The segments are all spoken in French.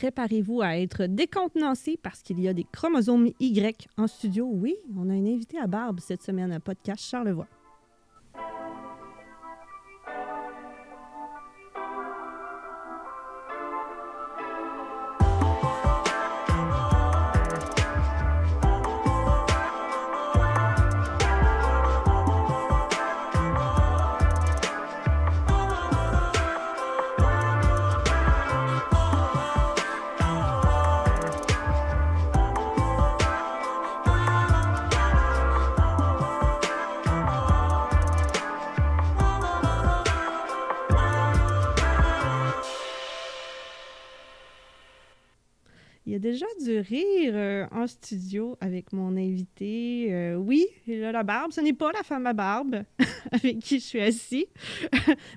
préparez-vous à être décontenancé parce qu'il y a des chromosomes Y en studio. Oui, on a un invité à barbe cette semaine à Podcast Charlevoix. Il y a déjà du rire en studio avec mon invité. Oui, il a la barbe. Ce n'est pas la femme à barbe avec qui je suis assis.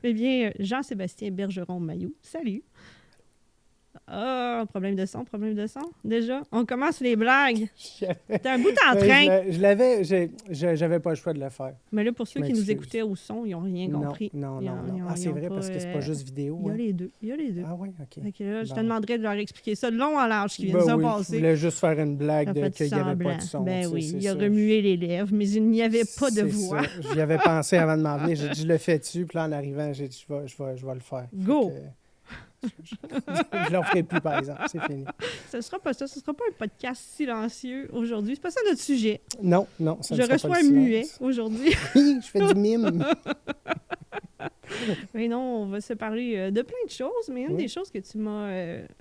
Mais bien, Jean-Sébastien Bergeron-Mailloux. Salut. Ah, problème de son. Déjà, on commence les blagues. T'as un bout en train. J'avais pas le choix de le faire. Mais là, pour ceux qui nous écoutaient au son, ils n'ont rien compris. Non. C'est vrai, parce que c'est pas juste vidéo. Il y a les deux. Ah oui, OK. Donc là, je te demanderais de leur expliquer ça de long en large qui vient de se passer. Je voulais juste faire une blague qu'il n'y avait pas de son. Ben oui, il a remué les lèvres, mais il n'y avait pas de voix. J'y avais pensé avant de m'en venir. J'ai dit, je le fais-tu, puis là, en arrivant, j'ai dit, je vais le faire. Go! Je ne le ferai plus, par exemple. C'est fini. Ce ne sera pas ça. Ce ne sera pas un podcast silencieux aujourd'hui. C'est pas ça notre sujet. Non, ça ne sera pas le silence. Je reçois un muet aujourd'hui. Oui, je fais du mime. Mais non, on va se parler de plein de choses, mais une des choses que tu m'as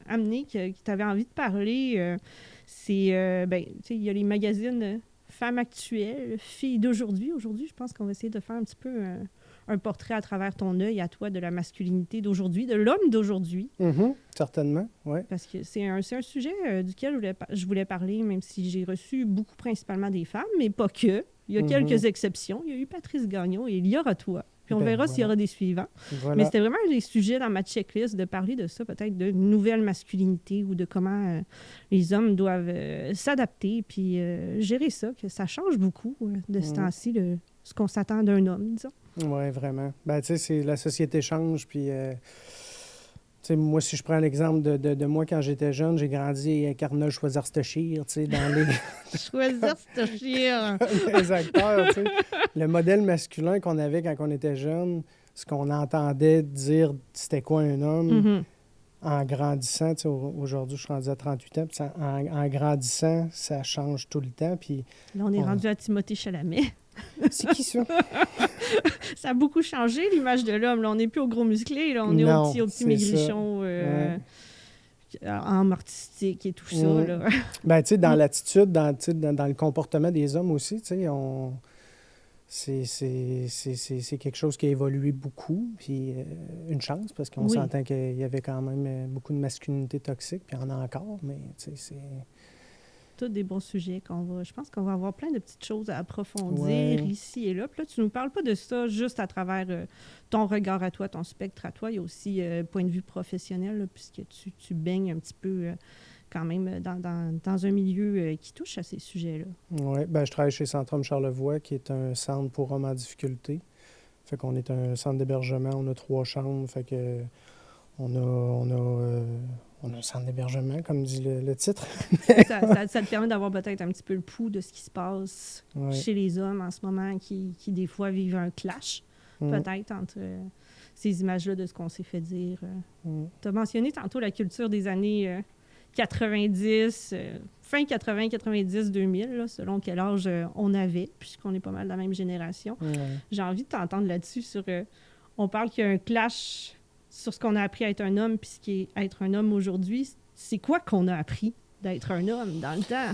amené, que tu avais envie de parler, c'est, il y a les magazines Femmes actuelles, Filles d'aujourd'hui. Aujourd'hui, je pense qu'on va essayer de faire un petit peu un portrait à travers ton œil à toi de la masculinité d'aujourd'hui, de l'homme d'aujourd'hui. Certainement, oui. Parce que c'est un sujet duquel je voulais parler, même si j'ai reçu beaucoup principalement des femmes, mais pas que. Il y a quelques exceptions. Il y a eu Patrice Gagnon et il y y aura toi. Puis on verra s'il y aura des suivants. Voilà. Mais c'était vraiment un des sujets dans ma checklist de parler de ça, peut-être de nouvelle masculinité ou de comment les hommes doivent s'adapter puis gérer ça, que ça change beaucoup de ce temps-ci, ce qu'on s'attend d'un homme, disons. Oui, vraiment. Ben, tu sais, la société change, puis... Tu sais, moi, si je prends l'exemple de moi quand j'étais jeune, j'ai grandi à Carnot Choisir-Stochir, tu sais, dans les... Choisir-Stochir! Les acteurs, tu sais. Le modèle masculin qu'on avait quand on était jeune, ce qu'on entendait dire c'était quoi un homme, en grandissant, tu sais, aujourd'hui, je suis rendu à 38 ans, puis en grandissant, ça change tout le temps, puis... Là, on est rendu à Timothée Chalamet. C'est qui, ça? Ça a beaucoup changé, l'image de l'homme. Là, on n'est plus au gros musclé, là. On est au petit maigrichon en artistique et tout ça. Là. Ben, tu sais, dans l'attitude, dans le comportement des hommes aussi, tu sais, c'est quelque chose qui a évolué beaucoup, puis une chance, parce qu'on s'entend qu'il y avait quand même beaucoup de masculinité toxique, puis il y en a encore, mais tu sais, c'est... Tous des bons sujets je pense qu'on va avoir plein de petites choses à approfondir ici et là. Puis là, tu ne nous parles pas de ça juste à travers ton regard à toi, ton spectre à toi. Il y a aussi point de vue professionnel, là, puisque tu baignes un petit peu quand même dans un milieu qui touche à ces sujets-là. Oui, bien, je travaille chez Centrum Charlevoix, qui est un centre pour hommes en difficulté. Fait qu'on est un centre d'hébergement, on a 3 chambres, fait que on a un centre d'hébergement, comme dit le titre. ça te permet d'avoir peut-être un petit peu le pouls de ce qui se passe chez les hommes en ce moment qui des fois vivent un clash, peut-être, entre ces images-là de ce qu'on s'est fait dire. Tu as mentionné tantôt la culture des années 90, fin 80, 90, 2000, là, selon quel âge on avait, puisqu'on est pas mal de la même génération. J'ai envie de t'entendre là-dessus sur... on parle qu'il y a un clash sur ce qu'on a appris à être un homme, puis ce qui est être un homme aujourd'hui. C'est quoi qu'on a appris d'être un homme dans le temps?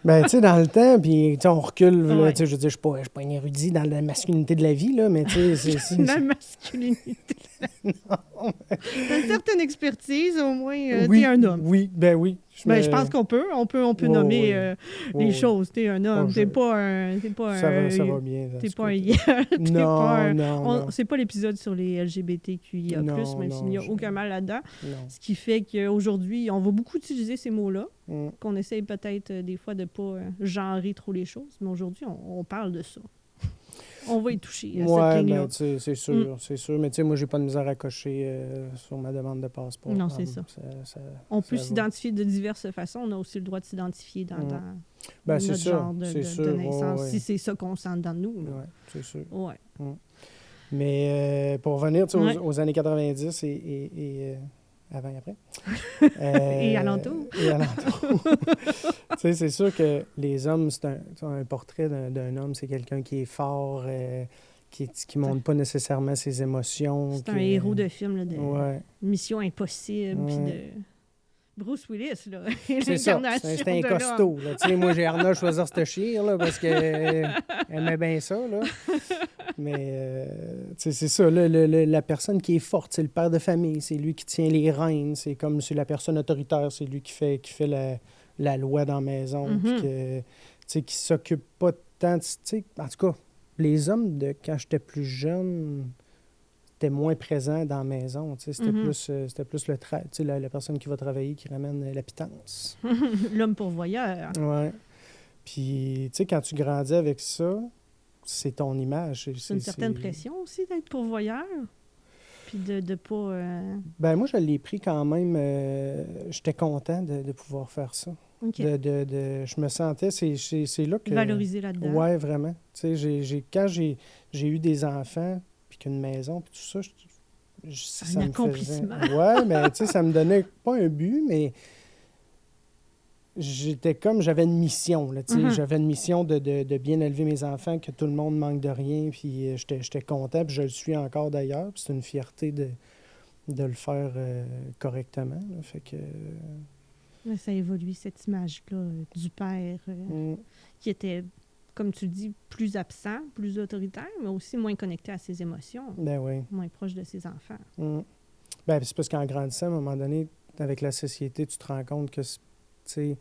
Bien, tu sais, dans le temps, puis on recule, là, je veux dire, je suis pas un érudit dans la masculinité de la vie, là, mais tu sais, c'est... La masculinité de la vie. Non. T'as une certaine expertise, au moins, oui, t'es un homme. Oui, ben oui. Je pense qu'on peut nommer les choses. T'es un homme, t'es pas un... Ça va bien. T'es pas un hier. Non. C'est pas l'épisode sur les LGBTQIA+, même s'il n'y a aucun mal là-dedans. Ce qui fait qu'aujourd'hui, on va beaucoup utiliser ces mots-là, qu'on essaye peut-être des fois de pas genrer trop les choses, mais aujourd'hui, on parle de ça. On va y toucher, Ouais, cette ligne-là. ben, tu sais, c'est sûr, c'est sûr. Mais tu sais, moi, j'ai pas de misère à cocher sur ma demande de passeport. Non, c'est ça. On peut va. s'identifier de diverses façons. On a aussi le droit de s'identifier dans Ben, c'est notre sûr, genre c'est de sûr, naissance, ouais. si c'est ça qu'on sent dans nous. Oui, c'est sûr. Ouais. Mais pour revenir tu sais, Ouais. aux années 90 et avant et après. Et alentour. Et alentour. Tu sais, c'est sûr que les hommes, c'est un portrait d'un homme, c'est quelqu'un qui est fort, qui ne montre pas nécessairement ses émotions. C'est un héros de film, là, de Ouais. Mission Impossible, puis de Bruce Willis, là. C'est ça, L'incarnation c'est un de costaud. Là. Tu sais, moi, j'ai Arnold Schwarzenegger là, parce qu'elle aimait bien ça. Là. Mais tu sais, c'est ça, là, la personne qui est forte, c'est le père de famille, c'est lui qui tient les rênes, c'est la personne autoritaire, c'est lui qui fait la loi dans la maison, puis tu sais, qui s'occupe pas tant, tu sais, en tout cas, les hommes, quand j'étais plus jeune, étaient moins présents dans la maison, tu sais, c'était plus tu sais, la personne qui va travailler, qui ramène la pitance. L'homme pourvoyeur. Ouais. Puis, tu sais, quand tu grandis avec ça, c'est ton image. C'est une certaine pression aussi d'être pourvoyeur. Puis de pas... Ben moi, je l'ai pris quand même. J'étais content de pouvoir faire ça. OK. Je me sentais... C'est là que... Valoriser là-dedans. Ouais, vraiment. Tu sais, quand j'ai eu des enfants, puis qu'une maison, puis tout ça, ça un me accomplissement. faisait... Ouais, mais tu sais, ça me donnait pas un but, mais... J'avais une mission, là, tu sais, j'avais une mission de bien élever mes enfants, que tout le monde manque de rien, puis j'étais content, puis je le suis encore d'ailleurs, puis c'est une fierté de le faire correctement, là, fait que... Mais ça évolue, cette image-là du père qui était, comme tu dis, plus absent, plus autoritaire, mais aussi moins connecté à ses émotions, Ben oui. moins proche de ses enfants. Ben, c'est parce qu'en grandissant, à un moment donné, avec la société, tu te rends compte que, tu sais,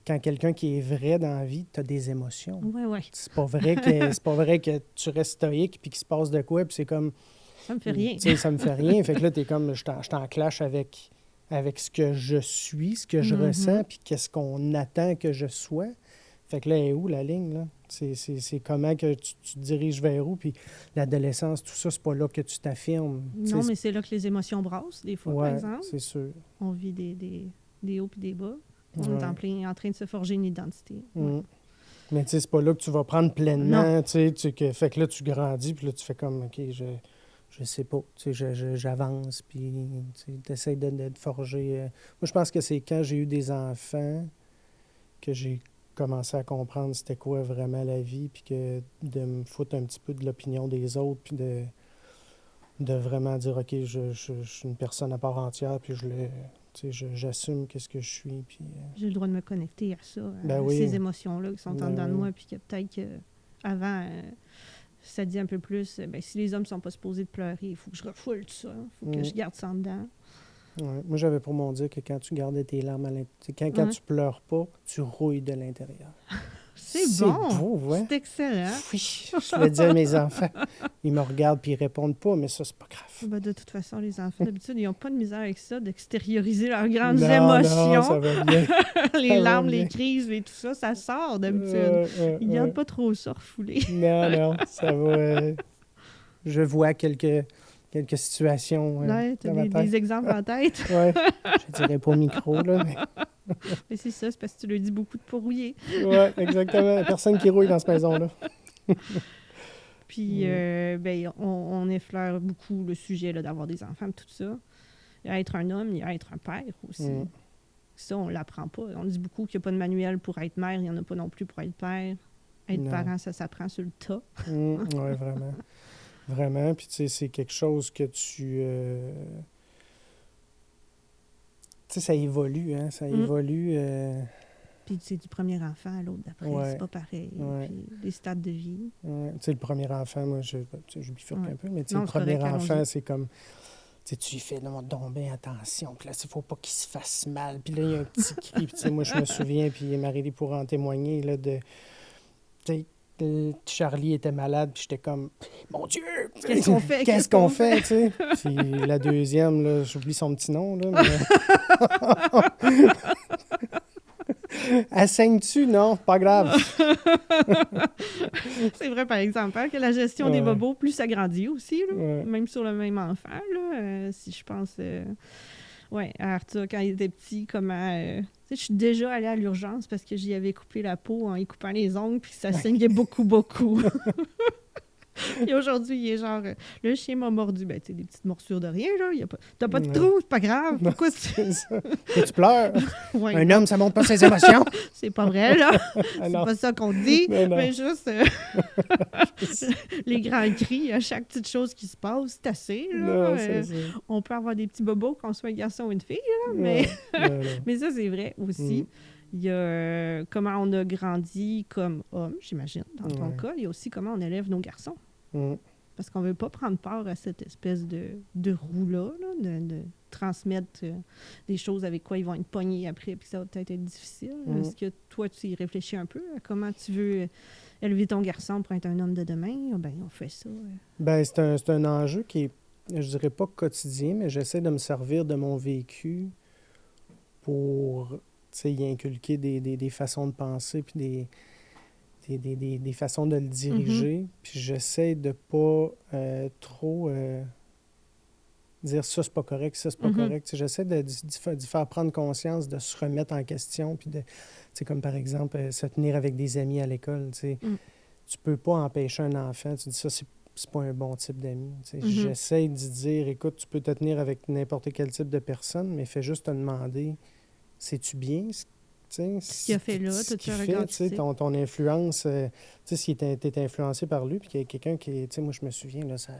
quand quelqu'un qui est vrai dans la vie, tu as des émotions. Oui. C'est pas vrai que tu restes stoïque puis qu'il se passe de quoi, puis c'est comme... Ça me fait rien. Tu sais, ça me fait rien. Fait que là, t'es comme... Je suis en clash avec ce que je suis, ce que je ressens, puis qu'est-ce qu'on attend que je sois. Fait que là, est où la ligne, là? C'est comment que tu te diriges vers où, puis l'adolescence, tout ça, c'est pas là que tu t'affirmes. Non, mais c'est là que les émotions brassent, des fois, par exemple. C'est sûr. On vit des hauts puis des bas. On est en train de se forger une identité. Mais tu sais, c'est pas là que tu vas prendre pleinement, tu sais, fait que là, tu grandis, puis là, tu fais comme, OK, je sais pas, tu sais, j'avance, puis tu essaies de te forger. Moi, je pense que c'est quand j'ai eu des enfants que j'ai commencé à comprendre c'était quoi vraiment la vie, puis que de me foutre un petit peu de l'opinion des autres, puis de vraiment dire, OK, je suis une personne à part entière, puis j'assume qu'est-ce que je suis. Puis, j'ai le droit de me connecter à ça, oui. Ces émotions-là qui sont en dedans de moi, puis que peut-être qu'avant, ça dit un peu plus, si les hommes ne sont pas supposés de pleurer, il faut que je refoule tout ça, il faut que je garde ça en dedans. Ouais. Moi, j'avais pour mon dire que quand tu gardais tes larmes à l'intérieur, quand tu pleures pas, tu rouilles de l'intérieur. C'est bon! Beau, ouais. C'est excellent! Oui, je le dis à mes enfants. Ils me regardent puis ils répondent pas, mais ça, c'est pas grave. De toute façon, les enfants, d'habitude, ils n'ont pas de misère avec ça, d'extérioriser leurs grandes émotions. émotions. Non, ça va bien. Les larmes, les crises, et tout ça, ça sort d'habitude. Ils ne gardent pas trop ça refoulé. Non, ça va. Je vois quelques situations. Tu as des exemples en tête. Oui, je dirais pas au micro, là, mais... Mais c'est ça, c'est parce que tu le dis beaucoup de pourrouiller. Oui, exactement. Personne qui rouille dans cette maison-là. Puis, on effleure beaucoup le sujet d'avoir des enfants, tout ça. Il y a être un homme, il y a être un père aussi. Ça, on l'apprend pas. On dit beaucoup qu'il n'y a pas de manuel pour être mère, il n'y en a pas non plus pour être père. Être parent, ça s'apprend sur le tas. Oui, vraiment. Vraiment. Puis, tu sais, c'est quelque chose que tu... Tu sais, ça évolue, hein? Ça évolue. Puis, tu sais, du premier enfant à l'autre d'après, c'est pas pareil. Puis, les stades de vie. Tu sais, le premier enfant, moi, je bifurque un peu, mais tu sais, le premier enfant, c'est comme... Tu sais, tu lui fais donc bien attention. Puis là, il ne faut pas qu'il se fasse mal. Puis là, il y a un petit cri. Puis, tu sais, moi, je me souviens, puis Marie-Lie pourra en témoigner, là, de... Tu sais, Charlie était malade, puis j'étais comme, mon Dieu! Qu'est-ce qu'on fait? Qu'est-ce qu'on fait, tu sais? Puis la deuxième, là, j'oublie son petit nom, là. Elle saigne-tu? Non, pas grave. C'est vrai, par exemple, hein, que la gestion des bobos, plus ça grandit aussi, là, même sur le même enfant. Là, si je pense à Arthur, quand il était petit, comment... je suis déjà allée à l'urgence parce que j'y avais coupé la peau en y coupant les ongles, puis ça saignait beaucoup, beaucoup. Et aujourd'hui, il est genre, le chien m'a mordu. Ben, tu sais, des petites morsures de rien, là. T'as pas de trou, c'est pas grave. Pourquoi que tu pleures? Ouais, un homme, ça montre pas ses émotions. C'est pas vrai, là. C'est pas ça qu'on dit. Mais juste les grands cris à chaque petite chose qui se passe, c'est assez, là. Non, on peut avoir des petits bobos, qu'on soit un garçon ou une fille, là, mais... mais ça, c'est vrai aussi. Il y a comment on a grandi comme homme, j'imagine, dans ton cas. Il y a aussi comment on élève nos garçons. Parce qu'on ne veut pas prendre part à cette espèce de roue-là, là, de transmettre des choses avec quoi ils vont être pognés après, puis ça va peut-être être difficile. Est-ce que toi, tu y réfléchis un peu à comment tu veux élever ton garçon pour être un homme de demain? Ben, on fait ça. Ben, c'est un enjeu qui est, je dirais pas quotidien, mais j'essaie de me servir de mon vécu pour y inculquer des façons de penser, puis des façons de le diriger. Puis j'essaie de pas trop dire ça, c'est pas correct, ça, c'est pas correct. T'sais, j'essaie d'y faire prendre conscience, de se remettre en question, puis comme par exemple, se tenir avec des amis à l'école. Tu peux pas empêcher un enfant, tu dis ça, c'est pas un bon type d'ami. J'essaie d'y dire, écoute, tu peux te tenir avec n'importe quel type de personne, mais fais juste te demander, sais-tu bien ce qu'il a fait là, tout ça, regarde. Ton influence, si tu es influencé par lui, puis qu'il y a quelqu'un qui, moi je me souviens, là, ça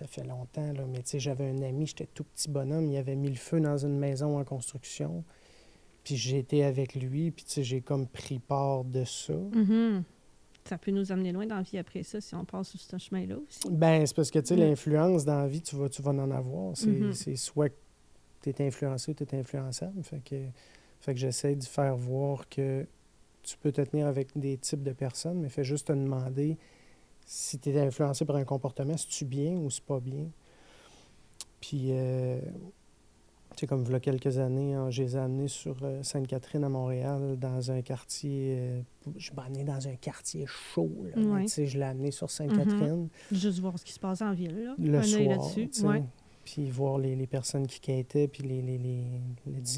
fait longtemps, là, mais j'avais un ami, j'étais tout petit bonhomme, il avait mis le feu dans une maison en construction, puis j'ai été avec lui, puis j'ai comme pris part de ça. Ça peut nous amener loin dans la vie après ça, si on passe sur ce chemin-là aussi. Ben c'est parce que, l'influence dans la vie, tu vas en avoir. C'est soit que tu es influencé ou tu es influençable. Fait que j'essaie de faire voir que tu peux te tenir avec des types de personnes, mais fais juste te demander si tu es influencé par un comportement, si tu bien ou c'est pas bien. Puis, comme il y a quelques années, je les ai amenés sur Sainte-Catherine à Montréal, dans un quartier... je m'ai amené dans un quartier chaud, là. Mais, je l'ai amené sur Sainte-Catherine. Juste voir ce qui se passe en ville, là. Le soir, là-dessus. Puis voir les personnes qui quêtaient, puis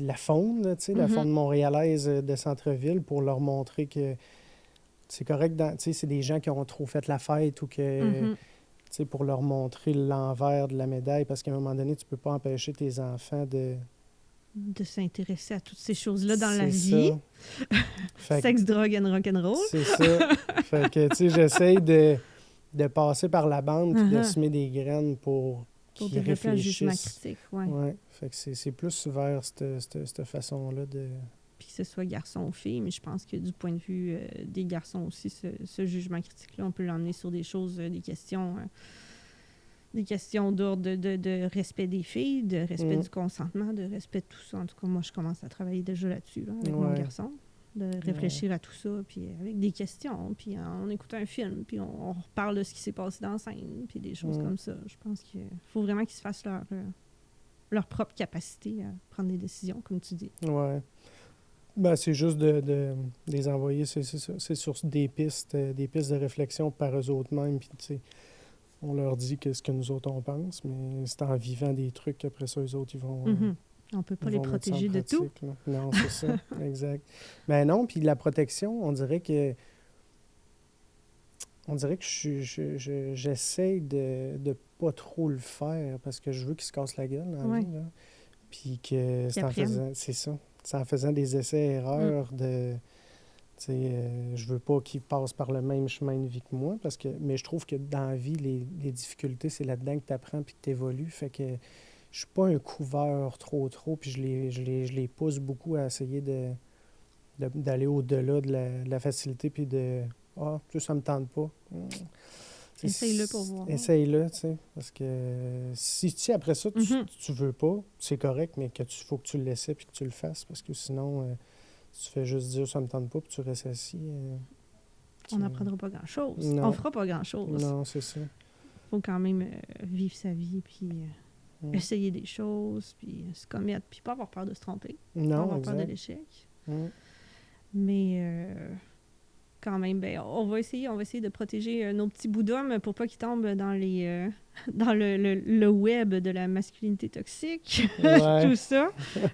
la faune, là, la faune montréalaise de centre-ville, pour leur montrer que c'est correct, c'est des gens qui ont trop fait la fête ou que, pour leur montrer l'envers de la médaille, parce qu'à un moment donné, tu peux pas empêcher tes enfants de s'intéresser à toutes ces choses-là dans la vie. Sexe, drogue and rock'n'roll. C'est ça. Fait que, j'essaye de passer par la bande puis de semer des graines pour développer un jugement critique, Fait que c'est plus vers cette façon-là de... Puis que ce soit garçon ou fille, mais je pense que du point de vue des garçons aussi, ce jugement critique-là, on peut l'emmener sur des choses, des questions d'ordre de respect des filles, de respect du consentement, de respect de tout ça. En tout cas, moi, je commence à travailler déjà là-dessus, là, avec mon garçon, de réfléchir à tout ça, puis avec des questions, puis on écoute un film, puis on reparle de ce qui s'est passé dans la scène, puis des choses comme ça. Je pense qu'il faut vraiment qu'ils se fassent leur propre capacité à prendre des décisions, comme tu dis. Ouais. Ben, c'est juste de les envoyer, c'est sur des pistes de réflexion par eux autres mêmes, puis on leur dit qu'est-ce que nous autres on pense, mais c'est en vivant des trucs qu'après ça, eux autres, ils vont... On peut pas les protéger de tout. Là. Non, c'est ça, exact. Ben non, puis la protection, on dirait que j'essaie de pas trop le faire, parce que je veux qu'ils se cassent la gueule dans la vie, là. Puis que c'est en faisant des essais-erreurs je veux pas qu'ils passent par le même chemin de vie que moi, mais je trouve que dans la vie, les difficultés, c'est là-dedans que tu apprends puis que tu évolues. Fait que je suis pas un couveur trop, puis je les pousse beaucoup à essayer d'aller au-delà de la facilité puis de « Ah, ça me tente pas. » Essaye-le pour voir. Essaye-le, parce que si après ça, tu veux pas, c'est correct, mais faut que tu l'essaies puis que tu le fasses, parce que sinon, si tu fais juste dire « ça me tente pas » puis tu restes assis... on n'apprendra pas grand-chose. Non. On fera pas grand-chose. Non, c'est ça. Faut quand même vivre sa vie, puis essayer des choses, puis se commettre, puis pas avoir peur de se tromper. Non, pas avoir exact. peur de l'échec. Mais quand même, ben, on va essayer de protéger nos petits bouts d'hommes pour pas qu'ils tombent dans les dans le web de la masculinité toxique, Ouais. tout ça.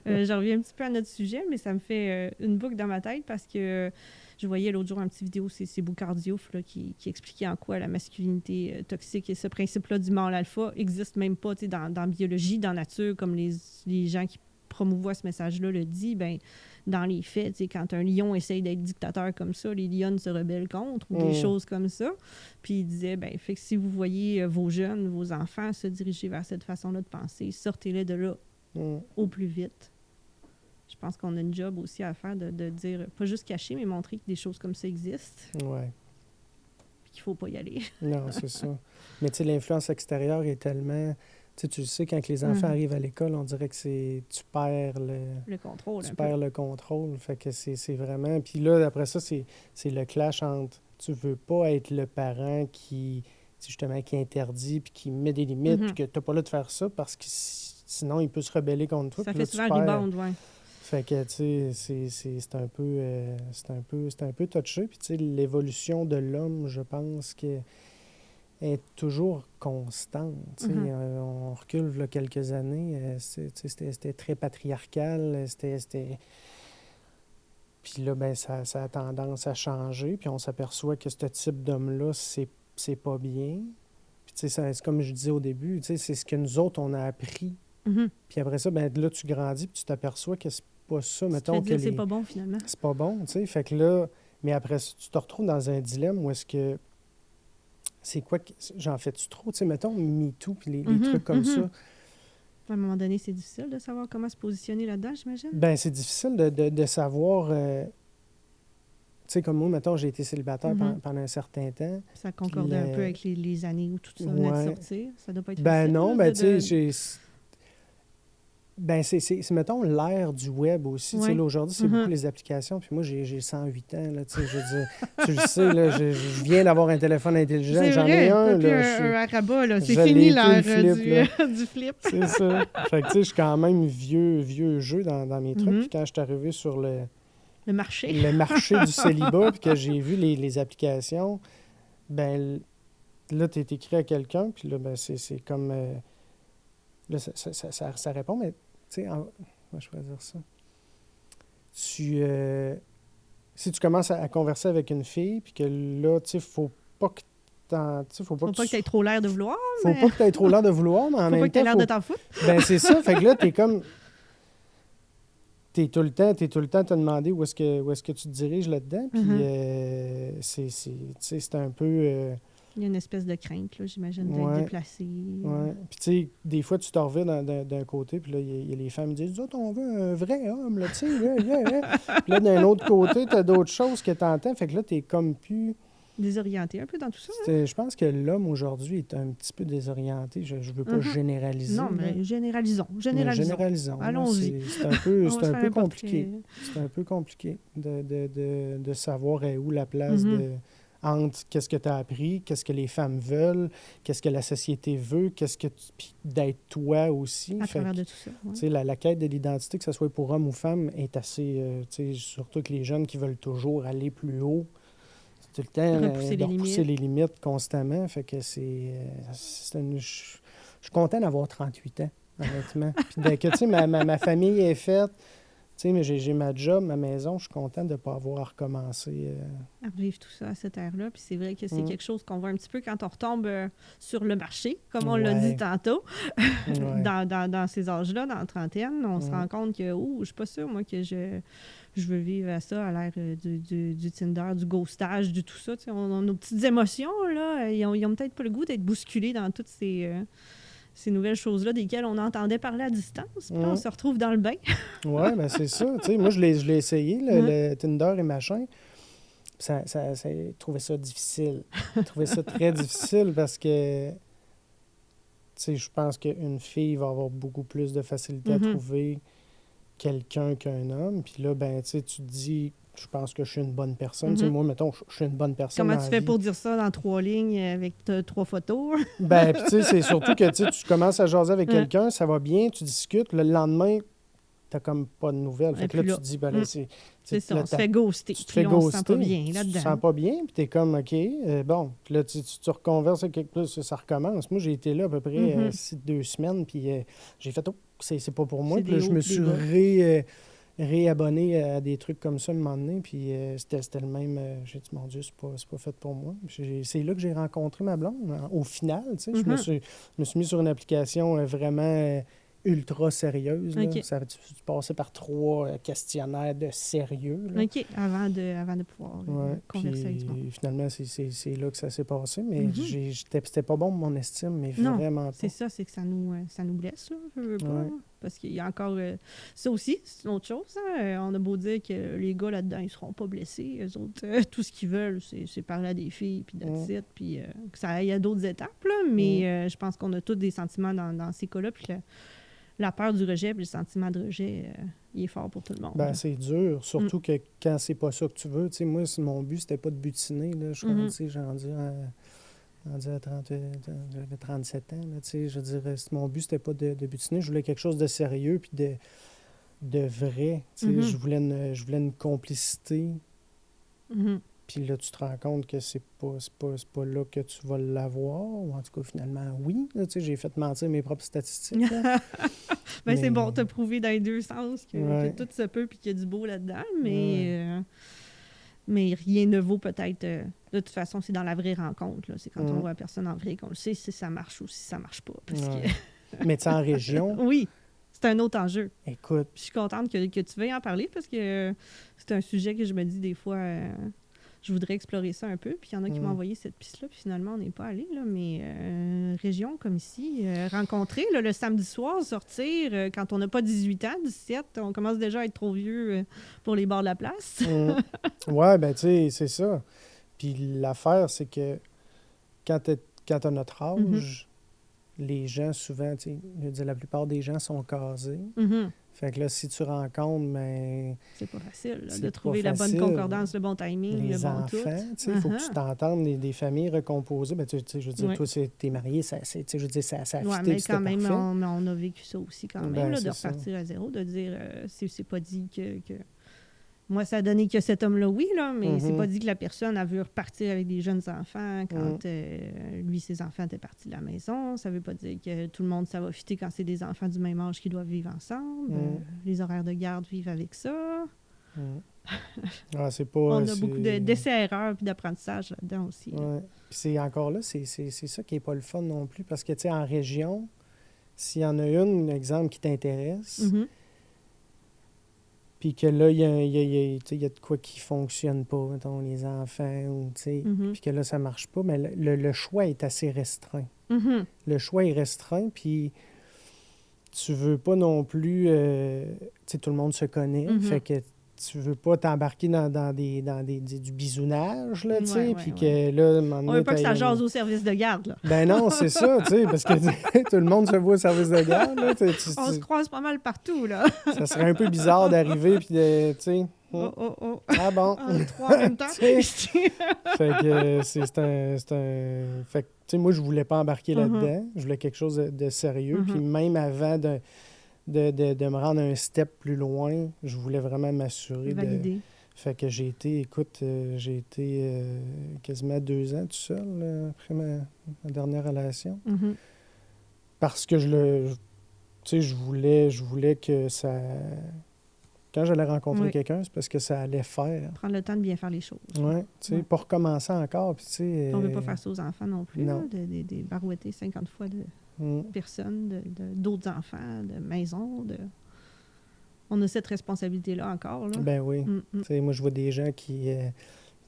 Je reviens un petit peu à notre sujet, mais ça me fait une boucle dans ma tête parce que je voyais l'autre jour une petite vidéo, c'est Boucardiouf là, qui expliquait en quoi la masculinité toxique et ce principe-là du mâle alpha existe même pas dans la biologie, dans la nature, comme les gens qui promouvoient ce message-là le disent. Ben, dans les faits, quand un lion essaye d'être dictateur comme ça, les lionnes se rebellent contre ou des choses comme ça. Puis il disait, ben, fait que si vous voyez vos jeunes, vos enfants se diriger vers cette façon-là de penser, sortez-les de là au plus vite. Je pense qu'on a une job aussi à faire de dire, pas juste cacher, mais montrer que des choses comme ça existent. Ouais. Puis qu'il faut pas y aller. Non, c'est ça. Mais tu sais, l'influence extérieure est tellement... Tu le sais, quand les enfants arrivent à l'école, on dirait que tu perds le contrôle. Tu perds le contrôle. Fait que c'est vraiment... Puis là, après ça, c'est le clash entre... Tu veux pas être le parent qui, justement, qui interdit puis qui met des limites puis que t'as pas le droit de faire ça parce que sinon, il peut se rebeller contre toi. Ça fait là, souvent rebound, oui. Fait que, tu sais, c'est un peu touché. Puis, tu sais, l'évolution de l'homme, je pense que est toujours constante. On recule là, quelques années, c'était très patriarcal, puis là, ben, ça a tendance à changer, puis on s'aperçoit que ce type d'homme-là, c'est pas bien. Puis c'est comme je disais au début, c'est ce que nous autres, on a appris. Puis après ça, ben là, tu grandis, puis tu t'aperçois que c'est pas ça, mettons que c'est pas bon, finalement. C'est pas bon, tu sais, fait que là... Mais après ça, tu te retrouves dans un dilemme où est-ce que... C'est quoi que... J'en fais-tu trop? Tu sais, mettons, MeToo, puis les trucs comme ça. À un moment donné, c'est difficile de savoir comment se positionner là-dedans, j'imagine? Ben c'est difficile de savoir... tu sais, comme moi, mettons, j'ai été célibataire pendant un certain temps. Ça concordait un peu avec les années où tout ça venait de sortir. Ça doit pas être facile. Ben non, ben tu sais, Ben, c'est mettons, l'ère du web aussi. Ouais. Aujourd'hui, c'est beaucoup les applications. Puis moi, j'ai 108 ans. Là, je veux dire, tu le sais, là, je viens d'avoir un téléphone intelligent. J'en ai un. Un arabat, là. C'est fini l'ère du flip. C'est ça. Fait que, tu sais, je suis quand même vieux jeu dans mes trucs. Puis quand je suis arrivé sur le marché du célibat, puis que j'ai vu les applications, ben là, tu es écrit à quelqu'un. Puis là, ben, c'est comme... Là, ça répond, mais tu sais, moi, je pourrais dire ça. Si tu commences à converser avec une fille, puis que là, tu sais, faut pas que faut pas que tu aies trop l'air de vouloir. Faut pas que tu aies trop l'air de vouloir, mais en même temps. Faut pas que tu aies l'air de t'en foutre. Ben, c'est ça. Fait que là, t'es comme. T'es tout le temps à te demander où est-ce que tu te diriges là-dedans. Puis c'est un peu. Il y a une espèce de crainte, là, j'imagine, d'être déplacé. Oui. Puis, tu sais, des fois, tu t'en reviens d'un côté, puis là, il y a les femmes qui disent « Nous autres, on veut un vrai homme, là, tu sais. » Puis là, d'un autre côté, tu as d'autres choses que tu entends. Fait que là, tu es comme plus... Désorienté un peu dans tout ça. Je pense que l'homme, aujourd'hui, est un petit peu désorienté. Je veux pas généraliser. Non, mais généralisons. Allons-y. C'est un peu compliqué. C'est un peu compliqué de savoir où la place entre qu'est-ce que tu as appris, qu'est-ce que les femmes veulent, qu'est-ce que la société veut, puis d'être toi aussi. À travers de tout ça. Ouais. La quête de l'identité, que ce soit pour homme ou femme, est assez... surtout que les jeunes qui veulent toujours aller plus haut, tout le temps repousser les limites constamment. Fait que je suis content d'avoir 38 ans, honnêtement. Puis que, tu sais, ma famille est faite. Tu sais, mais j'ai ma job, ma maison, je suis content de ne pas avoir à recommencer. À revivre tout ça à cette ère-là. Puis c'est vrai que c'est quelque chose qu'on voit un petit peu quand on retombe sur le marché, comme on l'a dit tantôt. Dans ces âges-là, dans la trentaine, on se rend compte que, je suis pas sûre, moi, que je veux vivre à ça, à l'ère du Tinder, du ghostage, du tout ça. Tu sais, on a nos petites émotions, là. Ils ont peut-être pas le goût d'être bousculés dans toutes ces nouvelles choses-là desquelles on entendait parler à distance. Puis là, on se retrouve dans le bain. Oui, bien c'est ça. Tu sais, moi, je l'ai essayé, le Tinder et machin. Je trouvais ça difficile. Je trouvais ça très difficile parce que, tu sais, je pense qu'une fille va avoir beaucoup plus de facilité à trouver quelqu'un qu'un homme. Puis là, ben, tu sais, tu te dis... Je pense que je suis une bonne personne. Tu sais, moi, mettons, je suis une bonne personne. Comment tu fais pour dire ça dans 3 lignes avec 3 photos? Ben, puis tu sais, c'est surtout que tu commences à jaser avec quelqu'un, ça va bien, tu discutes, le lendemain, t'as comme pas de nouvelles. Fait que là, tu te dis, ben là, c'est ça, là, on se fait ghoster. Tu te Puis fais là, on se ghoster. sent pas bien Tu là-dedans. te sens pas bien, puis t'es comme, OK, bon. Puis là, tu reconverses quelque chose, ça recommence. Moi, j'ai été là à peu près 2 semaines, puis j'ai fait, oh, c'est pas pour moi. Puis là, je me suis réabonné à des trucs comme ça un moment donné, puis c'était le même. J'ai dit, mon Dieu, c'est pas fait pour moi. C'est là que j'ai rencontré ma blonde. Au final, tu sais, je me suis mis sur une application vraiment ultra sérieuse. Là. OK. Tu passais par 3 questionnaires de sérieux. Là. OK, avant de pouvoir converser avec du monde. Finalement, c'est là que ça s'est passé, mais c'était pas bon mon estime, mais non, vraiment pas. C'est ça, c'est que ça nous blesse, là, je veux pas. Parce qu'il y a encore... ça aussi, c'est une autre chose. Hein? On a beau dire que les gars là-dedans, ils seront pas blessés. Eux autres, tout ce qu'ils veulent, c'est parler à des filles, puis that's it, puis que ça aille à d'autres étapes, là, mais je pense qu'on a tous des sentiments dans ces cas-là, puis la peur du rejet, puis le sentiment de rejet, il est fort pour tout le monde. Ben, c'est dur, surtout que quand c'est pas ça que tu veux. Tu sais, moi, mon but, c'était pas de butiner. Là. Je j'ai rendu à 30, j'avais 37 ans. Là, tu sais, je dirais, mon but, c'était pas de butiner. Je voulais quelque chose de sérieux puis de vrai. Tu sais, je voulais une complicité. Puis là, tu te rends compte que c'est pas là que tu vas l'avoir. Ou en tout cas, finalement, oui. Là, tu sais, j'ai fait mentir mes propres statistiques. Mais c'est bon, t'as prouvé dans les deux sens que tout se peut puis qu'il y a du beau là-dedans. Mais rien ne vaut peut-être... de toute façon, c'est dans la vraie rencontre. Là. C'est quand on voit la personne en vrai qu'on le sait si ça marche ou si ça marche pas. Parce que... Mais tu sais, en région... Oui, c'est un autre enjeu. Écoute... Puis je suis contente que tu veuilles en parler parce que c'est un sujet que je me dis des fois... je voudrais explorer ça un peu. Puis il y en a qui m'ont envoyé cette piste-là, puis finalement, on n'est pas allé. Là, mais région comme ici, rencontrer là, le samedi soir, sortir, quand on n'a pas 18 ans, 17, on commence déjà à être trop vieux pour les bords de la place. Ouais, ben tu sais, c'est ça. Puis l'affaire, c'est que quand t'as notre âge, les gens, souvent, tu sais, je veux dire, la plupart des gens sont casés. Fait que là, si tu rencontres, mais... C'est pas facile, là, de trouver la bonne concordance, le bon timing, le bon tout. Les enfants, tu sais, il faut que tu t'entendes des familles recomposées. Ben, tu sais, je veux dire, toi, t'es marié, ça a fité, mais quand même, parfait. on a vécu ça aussi quand même, là, de repartir à zéro, de dire, c'est pas dit que... Moi, ça a donné que cet homme-là, oui, là, mais c'est pas dit que la personne a vu repartir avec des jeunes enfants quand lui, ses enfants étaient partis de la maison. Ça veut pas dire que tout le monde, ça va fitter quand c'est des enfants du même âge qui doivent vivre ensemble. Les horaires de garde vivent avec ça. C'est pas, on a beaucoup d'essais-erreurs et d'apprentissage là-dedans aussi. Là. Puis c'est encore là, c'est ça qui n'est pas le fun non plus. Parce que, tu sais, en région, s'il y en a une, exemple, qui t'intéresse... Puis que là, il y a de quoi qui ne fonctionne pas, mettons, les enfants, ou, puis que là, ça ne marche pas, mais le choix est assez restreint. Le choix est restreint, puis tu veux pas non plus... tout le monde se connaît, fait que tu veux pas t'embarquer dans du bisounage, là, tu sais, puis que là... On veut pas que ça jase au service de garde, là. Ben non, c'est ça, tu sais, parce que tout le monde se voit au service de garde, là. On se croise pas mal partout, là. Ça serait un peu bizarre d'arriver, puis de, tu sais... Ah bon? Trois en même temps. Fait que c'est un... Fait que, tu sais, moi, je voulais pas embarquer là-dedans. Je voulais quelque chose de sérieux, puis même avant de me rendre un step plus loin, je voulais vraiment m'assurer valider. Fait que j'ai été quasiment 2 ans tout seul là, après ma dernière relation. Parce que je voulais que ça... Quand j'allais rencontrer quelqu'un, c'est parce que ça allait faire. Prendre le temps de bien faire les choses. Oui, tu sais, pas recommencer encore. Puis, on ne veut pas faire ça aux enfants non plus, non. Là, des barouettés 50 fois de personnes, d'autres enfants, de maisons. On a cette responsabilité-là encore. Là. Ben oui. Tu sais, moi, je vois des gens qui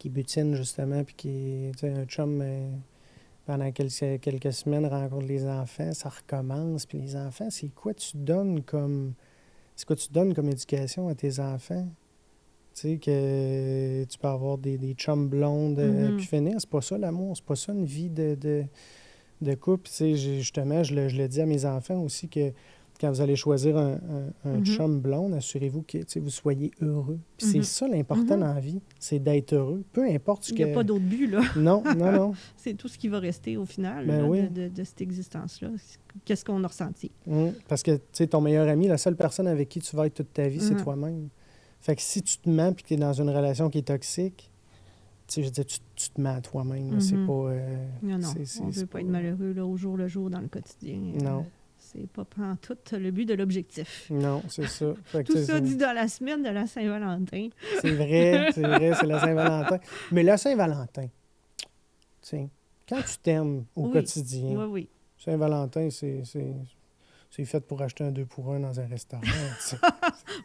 butinent, justement, puis qui, tu sais, un chum, pendant quelques semaines, rencontre les enfants, ça recommence. Puis les enfants, c'est quoi tu donnes comme éducation à tes enfants? Tu sais, que tu peux avoir des chums blondes puis finir. C'est pas ça, l'amour. C'est pas ça, une vie de couple. Tu sais, justement, je le dis à mes enfants aussi que quand vous allez choisir un chum blonde, assurez-vous que vous soyez heureux. Puis c'est ça l'important dans la vie, c'est d'être heureux. Peu importe ce que... Il n'y a pas d'autre but, là. Non, non, non. C'est tout ce qui va rester au final Ben là, oui. de cette existence-là. Qu'est-ce qu'on a ressenti? Parce que, tu sais, ton meilleur ami, la seule personne avec qui tu vas être toute ta vie, c'est toi-même. Fait que si tu te mens et que tu es dans une relation qui est toxique, tu sais, je veux dire, tu te mens à toi-même. C'est pas... non, on ne veut pas être malheureux là, au jour le jour dans le quotidien. Non. C'est pas tout le but de l'objectif. Non, c'est ça. Fait que, tout ça dit dans la semaine de la Saint-Valentin. C'est vrai, c'est la Saint-Valentin. Mais la Saint-Valentin, tu sais, quand tu t'aimes au quotidien, Saint-Valentin, c'est fait pour acheter un 2 pour 1 dans un restaurant.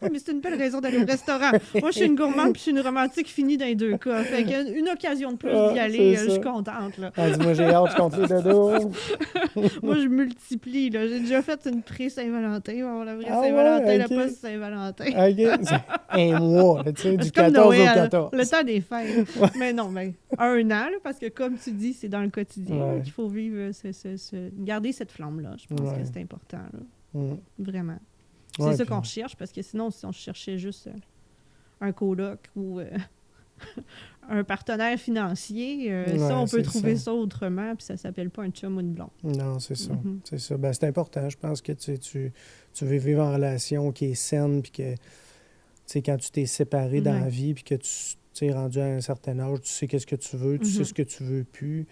Oui, mais c'est une belle raison d'aller au restaurant. Moi, je suis une gourmande puis je suis une romantique finie dans les deux cas. Fait qu'une occasion de plus d'y aller, je suis contente. Là. Dis-moi, j'ai hâte, je compte les dodos. Moi, je multiplie. Là. J'ai déjà fait une pré-Saint-Valentin. Bon, la vraie Saint-Valentin, la post-Saint-Valentin. OK. Un mois, tu sais, du comme 14 Noël, au 14. Le temps des fêtes. Mais non, mais un an, là, parce que comme tu dis, c'est dans le quotidien qu'il faut vivre, garder cette flamme-là. Je pense que c'est important. Là. Vraiment. C'est ça qu'on recherche, parce que sinon, si on cherchait juste un coloc ou un partenaire financier, ça, on peut trouver ça autrement, puis ça s'appelle pas un chum ou une blonde. Non, c'est ça. C'est ça. Ben, c'est important. Je pense que tu veux vivre en relation qui est saine, puis que, tu sais, quand tu t'es séparé dans la vie, puis que tu es rendu à un certain âge, tu sais qu'est-ce que tu veux, tu sais ce que tu veux plus.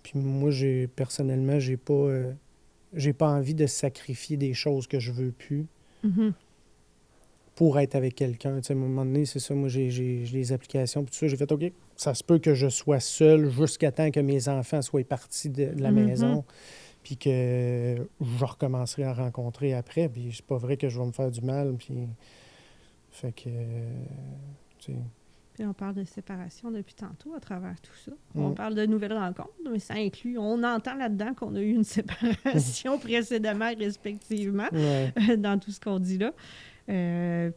Puis moi, personnellement, j'ai pas envie de sacrifier des choses que je veux plus pour être avec quelqu'un. Tu sais, à un moment donné, c'est ça, moi, j'ai les applications, puis tout ça, j'ai fait, OK, ça se peut que je sois seul jusqu'à temps que mes enfants soient partis de la maison, puis que je recommencerai à rencontrer après, puis c'est pas vrai que je vais me faire du mal, puis... Fait que... tu sais... Puis on parle de séparation depuis tantôt à travers tout ça. On parle de nouvelles rencontres, mais ça inclut... On entend là-dedans qu'on a eu une séparation précédemment, respectivement, dans tout ce qu'on dit là.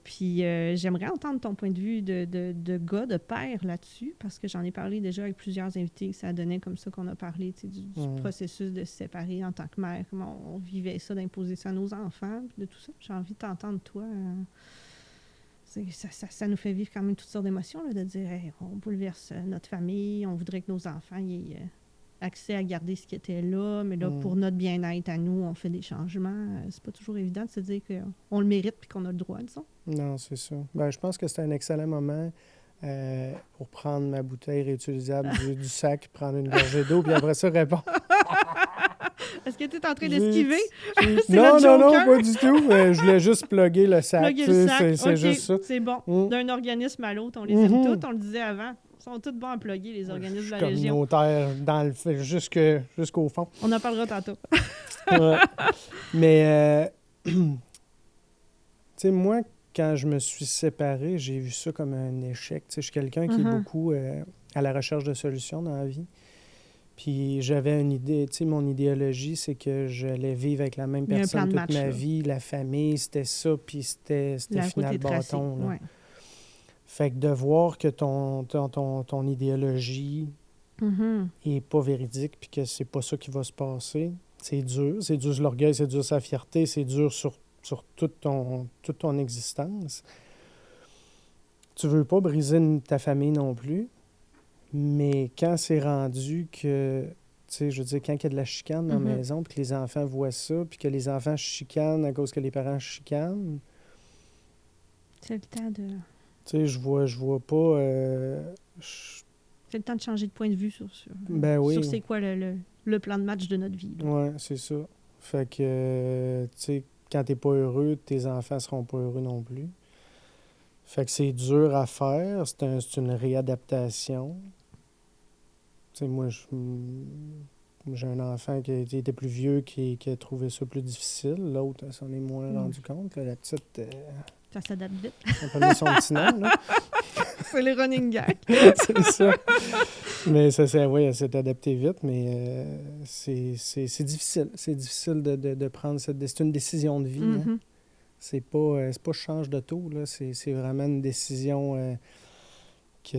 Puis j'aimerais entendre ton point de vue de gars, de père là-dessus, parce que j'en ai parlé déjà avec plusieurs invités. Ça donnait comme ça qu'on a parlé du processus de se séparer en tant que mère, comment on vivait ça, d'imposer ça à nos enfants, de tout ça. J'ai envie de t'entendre, toi... Ça nous fait vivre quand même toutes sortes d'émotions, là, de dire hey, on bouleverse notre famille, on voudrait que nos enfants aient accès à garder ce qui était là, mais là, pour notre bien-être à nous, on fait des changements. C'est pas toujours évident de se dire qu'on le mérite et qu'on a le droit, disons. Non, c'est ça. Ben, je pense que c'est un excellent moment pour prendre ma bouteille réutilisable du sac, prendre une gorgée d'eau, puis après ça, répondre. Est-ce que tu es en train d'esquiver? Non, pas du tout. Je voulais juste plugger le sac. C'est juste ça. C'est bon. D'un organisme à l'autre, on les aime tous, on le disait avant. Ils sont tous bons à plugger, les organismes de la région. Communautaire, jusqu'au fond. On en parlera tantôt. Mais, tu sais, moi, quand je me suis séparé, j'ai vu ça comme un échec. Tu sais, je suis quelqu'un qui est beaucoup à la recherche de solutions dans la vie. Puis j'avais une idée, tu sais, mon idéologie, c'est que j'allais vivre avec la même personne toute ma vie, la famille, c'était ça, puis c'était final bâton. Là. Ouais. Fait que de voir que ton idéologie est pas véridique, puis que c'est pas ça qui va se passer, c'est dur. C'est dur sur l'orgueil, c'est dur sur la fierté, c'est dur sur toute ton existence. Tu veux pas briser ta famille non plus. Mais quand c'est rendu que, tu sais, je veux dire, quand il y a de la chicane dans la maison, puis que les enfants voient ça, puis que les enfants chicanent à cause que les parents chicanent... C'est le temps de... Tu sais, je vois pas... C'est le temps de changer de point de vue sur c'est quoi le plan de match de notre vie. Oui, c'est ça. Fait que, tu sais, quand t'es pas heureux, tes enfants seront pas heureux non plus. Fait que c'est dur à faire, c'est une réadaptation. Tu sais, moi, j'ai un enfant qui était plus vieux, qui a trouvé ça plus difficile. L'autre, elle s'en est moins rendu compte. Là, la petite... ça s'adapte vite. On peut mettre son petit nom, là. C'est le running gag. C'est ça. Mais elle s'est adaptée vite, mais c'est difficile. C'est difficile de prendre cette... C'est une décision de vie, hein. C'est pas change de taux, là. C'est vraiment une décision que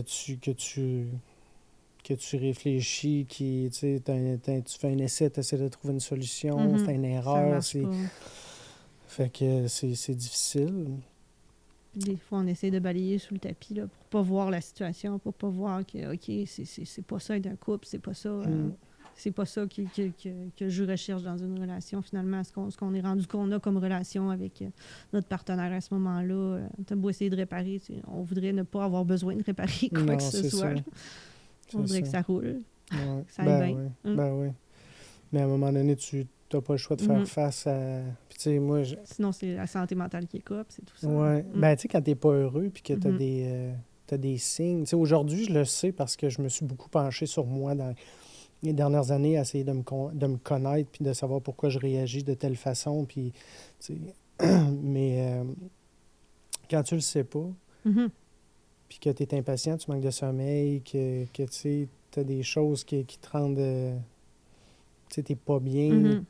tu réfléchis, tu fais un essai, tu essaies de trouver une solution, c'est une erreur. Fait que c'est difficile. Des fois, on essaie de balayer sous le tapis là, pour pas voir la situation, pour pas voir que, OK, c'est pas ça être un couple, c'est pas ça... c'est pas ça que je recherche dans une relation, finalement. Ce qu'on est rendu qu'on a comme relation avec notre partenaire à ce moment-là. T'as beau essayer de réparer, on voudrait ne pas avoir besoin de réparer quoi que ce soit. On voudrait que ça roule, que ça aille bien. Oui. Ben oui. Mais à un moment donné, tu n'as pas le choix de faire face à... Puis tu sais, moi... Sinon, c'est la santé mentale qui est coupe, c'est tout ça. Oui. Ben tu sais, quand t'es pas heureux puis que t'as des signes... Tu sais, aujourd'hui, je le sais parce que je me suis beaucoup penché sur moi dans les dernières années à essayer de me connaître puis de savoir pourquoi je réagis de telle façon. Puis, tu sais... Mais quand tu le sais pas, puis que tu es impatient, tu manques de sommeil, que tu sais, tu as des choses qui te rendent... tu sais, t'es pas bien.